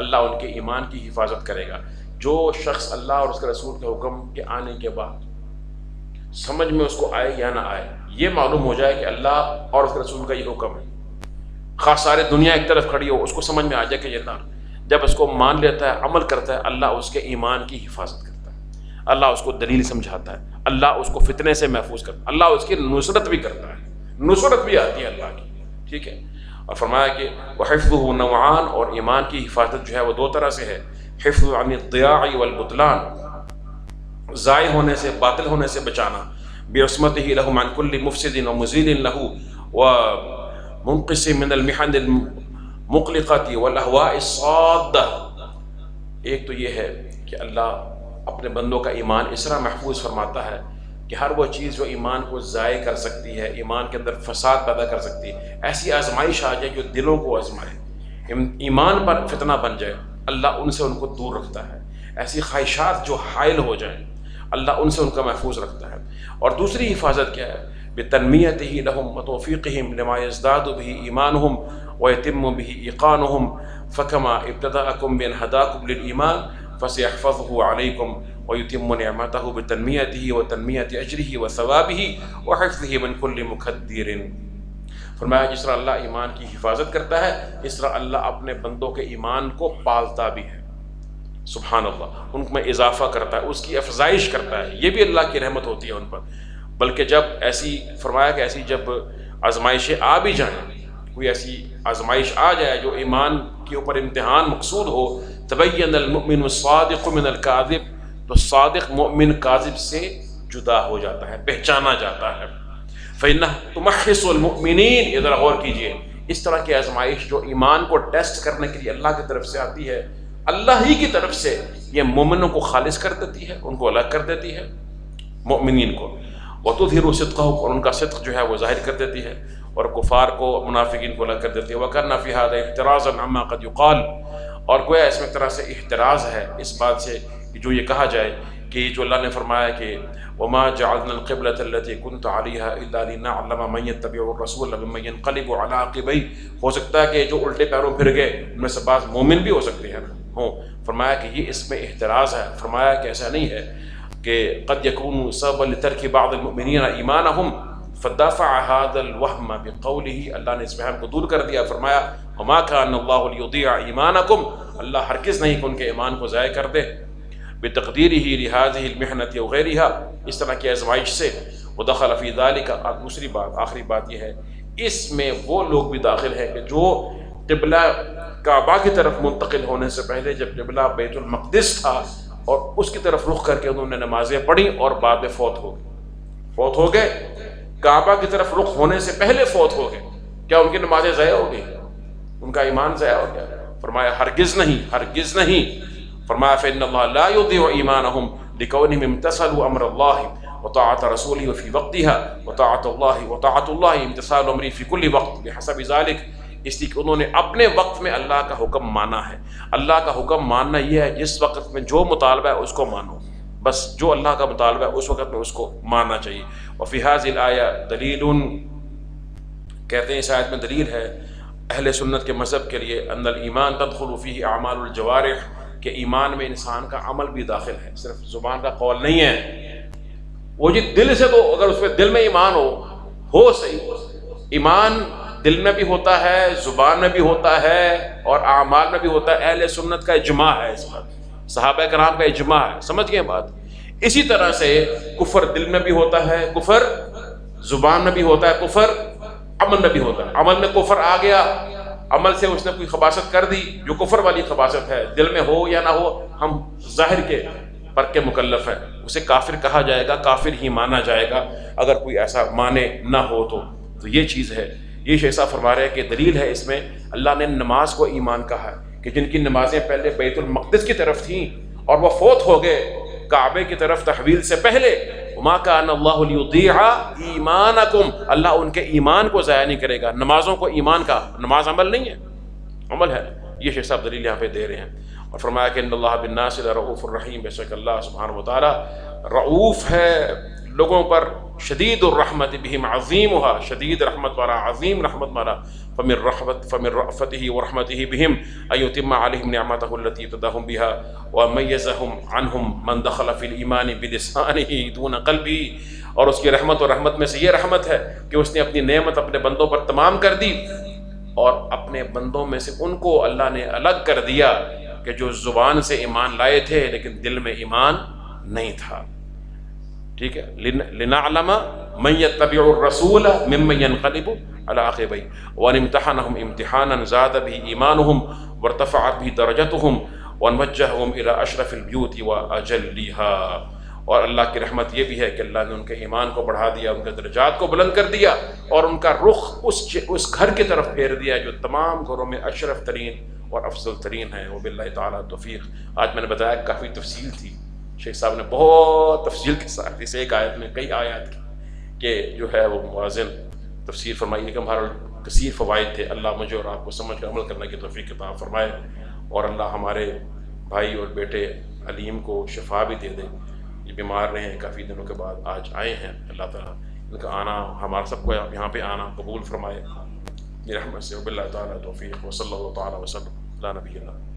اللہ ان کے ایمان کی حفاظت کرے گا۔ جو شخص اللہ اور اس کے رسول کے حکم کے آنے کے بعد سمجھ میں اس کو آئے یا نہ آئے، یہ معلوم ہو جائے کہ اللہ اور اس کے رسول کا یہ حکم ہے، خاص سارے دنیا ایک طرف کھڑی ہو، اس کو سمجھ میں آ جائے کہ یہ اللہ، جب اس کو مان لیتا ہے، عمل کرتا ہے، اللہ اس کے ایمان کی حفاظت کرتا ہے، اللہ اس کو دلیل سمجھاتا ہے، اللہ اس کو فتنے سے محفوظ کرتا ہے، اللہ اس کی نصرت بھی کرتا ہے، نصرت بھی آتی ہے اللہ کی، ٹھیک ہے۔ اور فرمایا کہ وحفظہ نوعان، اور ایمان کی حفاظت جو ہے وہ دو طرح سے ہے، حفظ عن الضیاع والبطلان، ضائع ہونے سے، باطل ہونے سے بچانا، بعصمتہ لہم عن کل مفسد ومزیل لہ ومنقص من المحن المقلقۃ والاہواء الصادہ۔ ایک تو یہ ہے کہ اللہ اپنے بندوں کا ایمان اس طرح محفوظ فرماتا ہے کہ ہر وہ چیز جو ایمان کو ضائع کر سکتی ہے، ایمان کے اندر فساد پیدا کر سکتی ہے، ایسی آزمائش آ جائے جو دلوں کو آزمائے، ایمان پر فتنہ بن جائے، اللہ ان سے ان کو دور رکھتا ہے، ایسی خواہشات جو حائل ہو جائیں اللہ ان سے ان کا محفوظ رکھتا ہے۔ اور دوسری حفاظت کیا ہے؟ بتنمیتہ لہم وتوفیقہم لما یزداد بہ ایمانہم ویتم بہ ایقانہم، فکما ابتدأکم بان ہداکم للایمان فسیحفظہ علیکم ویتم نعمتہ بتنمیتہ وتنمیت اجرہ وثوابہ وحفظہ من کل مکدر۔ فرمایا جس طرح اللہ ایمان کی حفاظت کرتا ہے، اس طرح اللہ اپنے بندوں کے ایمان کو پالتا بھی ہے، سبحان اللہ، ان میں اضافہ کرتا ہے، اس کی افزائش کرتا ہے، یہ بھی اللہ کی رحمت ہوتی ہے ان پر۔ بلکہ جب ایسی فرمایا کہ ایسی جب آزمائشیں آ بھی جائیں، کوئی ایسی آزمائش آ جائے جو ایمان کے اوپر امتحان مقصود ہو، تبین المؤمن الصادق من الکاذب، تو صادق مومن کاذب سے جدا ہو جاتا ہے، پہچانا جاتا ہے۔ فَإِنَّهَا تُمَحِّصُ الْمُؤْمِنِينَ، ادھر غور کیجئے، اس طرح کی آزمائش جو ایمان کو ٹیسٹ کرنے کے لیے اللہ کی طرف سے آتی ہے، اللہ ہی کی طرف سے، یہ مومنوں کو خالص کر دیتی ہے، ان کو الگ کر دیتی ہے، مومنین کو، وَتُظْهِرُ صِدْقَهُ، اور ان کا صدق جو ہے وہ ظاہر کر دیتی ہے، اور کفار کو، منافقین کو الگ کر دیتی ہے۔ وَكَانَ فِي هَذَا احترازًا عَمَّا قَدْ يُقَالُ، اور گویا اس میں ایک طرح سے احتراز ہے اس بات سے کہ جو یہ کہا جائے کہ جو اللہ نے فرمایا کہ وَمَا جَعَلْنَا الْقِبْلَةَ الَّتِي كُنْتَ عَلَيْهَا إِلَّا لِنَعْلَمَ مَن يَتَّبِعُ الرَّسُولَ مِمَّن يَنقَلِبُ عَلَىٰ عَقِبَيْهِ، ہو سکتا ہے کہ جو الٹے پیروں پھر گئے ان میں سے بعض مومن بھی ہو سکتے ہیں ہوں۔ فرمایا کہ یہ اس میں احتراز ہے، فرمایا کہ ایسا نہیں ہے کہ قد يكون سببا لترك بعض المؤمنين ایمانهم فدافع هذا الوهم بقوله، اللہ نے اس وہم کو دور کر دیا، فرمایا وما كان الله ليضيع ایمانكم، اللہ ہرگز نہیں کہ ان کے ایمان کو ضائع کر دے، بتقدیره لهذه المحنة او غیرها، اس طرح کی آزمائش سے۔ ودخل في ذلك، اور دوسری بات، آخری بات یہ ہے، اس میں وہ لوگ بھی داخل ہیں کہ جو قبلہ کعبہ کی طرف منتقل ہونے سے پہلے، جب قبلہ بیت المقدس تھا، اور اس کی طرف رخ کر کے انہوں نے نمازیں پڑھی اور بعد میں فوت ہو گئے، کعبہ کی طرف رخ ہونے سے پہلے فوت ہو گئے، کیا ان کی نمازیں ضائع ہو گئی؟ ان کا ایمان ضائع ہو گیا؟ فرمایا ہرگز نہیں، ہرگز نہیں۔ فرمایا فإن الله لا يضيع إيمانهم لكونهم امتثلوا أمر الله وطاعة رسوله في وقتها، وطاعة الله امتثال أمره في كل وقت بحسب ذلك، اس لیے کہ انہوں نے اپنے وقت میں اللہ کا حکم مانا ہے۔ اللہ کا حکم ماننا یہ ہے جس وقت میں جو مطالبہ ہے اس کو مانو، بس جو اللہ کا مطالبہ ہے اس وقت میں اس کو ماننا چاہیے۔ وفي هذه الآية دلیل، کہتے ہیں اس آیت میں دلیل ہے اہل سنت کے مذہب کے لیے، ان الایمان تدخل فيه اعمال الجوارح، کہ ایمان میں انسان کا عمل بھی داخل ہے، صرف زبان کا قول نہیں ہے۔ وہ جی دل سے، تو اگر اس میں دل میں ایمان ہو صحیح، ایمان دل میں بھی ہوتا ہے، زبان میں بھی ہوتا ہے، اور اعمال میں بھی ہوتا ہے۔ اہل سنت کا اجماع ہے اس پر، صحابہ کرام کا اجماع ہے، سمجھ گئے بات؟ اسی طرح سے کفر دل میں بھی ہوتا ہے، کفر زبان میں بھی ہوتا ہے، کفر عمل میں بھی ہوتا ہے۔ عمل میں کفر آ گیا، عمل سے اس نے کوئی خباثت کر دی جو کفر والی خباثت ہے، دل میں ہو یا نہ ہو، ہم ظاہر کے پر کے مکلف ہیں، اسے کافر کہا جائے گا، کافر ہی مانا جائے گا اگر کوئی ایسا مانے نہ ہو تو یہ چیز ہے۔ یہ شیخ صاحب فرما رہے ہیں کہ دلیل ہے اس میں، اللہ نے نماز کو ایمان کہا ہے کہ جن کی نمازیں پہلے بیت المقدس کی طرف تھیں اور وہ فوت ہو گئے کعبے کی طرف تحویل سے پہلے، وما كان الله ليضيع ایمانکم، اللہ ان کے ایمان کو ضائع نہیں کرے گا۔ نمازوں کو ایمان کا، نماز عمل نہیں ہے، عمل ہے۔ یہ شیخ صاحب دلیل یہاں پہ دے رہے ہیں، اور فرمایا کہ ان اللہ بالناس لرؤوف الرحیم، بے شک اللہ سبحانہ وتعالی رؤوف ہے لوگوں پر، شدید الرحمت بہم، عظیمها، شدید رحمت والا، عظیم رحمت والا، فمن رأفته ورحمته بهم ان يتم عليهم نعمته التي ابتداهم بها وميزهم عنهم من دخل في الايمان بلسانه دون قلبه، اور اس کی رحمت اور رحمت میں سے یہ رحمت ہے کہ اس نے اپنی نعمت اپنے بندوں پر تمام کر دی، اور اپنے بندوں میں سے ان کو اللہ نے الگ کر دیا کہ جو زبان سے ایمان لائے تھے لیکن دل میں ایمان نہیں تھا۔ ٹھیک ہے، لنعلم من يتبع الرسول ممن ينقلب على عقبيه وان امتحنهم امتحانا زاد به ایمانهم وارتفعت به درجتهم ونوجههم الى اشرف البیوت واجلها، اور اللہ کی رحمت یہ بھی ہے کہ اللہ نے ان کے ایمان کو بڑھا دیا، ان کے درجات کو بلند کر دیا، اور ان کا رخ اس گھر کی طرف پھیر دیا جو تمام گھروں میں اشرف ترین اور افضل ترین ہے۔ وباللہ تعالیٰ توفیق۔ آج میں نے بتایا کافی تفصیل تھی، شیخ صاحب نے بہت تفصیل کے ساتھ اس ایک آیت میں کئی آیات کی کہ جو ہے وہ موازن تفسیر فرمائی کہ ہمارا کثیر فوائد تھے۔ اللہ مجھے اور آپ کو سمجھ کر عمل کرنے کی توفیق عطا فرمائے، اور اللہ ہمارے بھائی اور بیٹے علیم کو شفا بھی دے دے، یہ بیمار رہے ہیں کافی دنوں کے بعد آج آئے ہیں، اللہ تعالیٰ ان کا آنا، ہمارا سب کو یہاں پہ آنا قبول فرمائے، یہ رحمت سے۔ وباللہ تعالیٰ توفیق، وصلی اللہ تعالیٰ وسلم علی نبی اللہ۔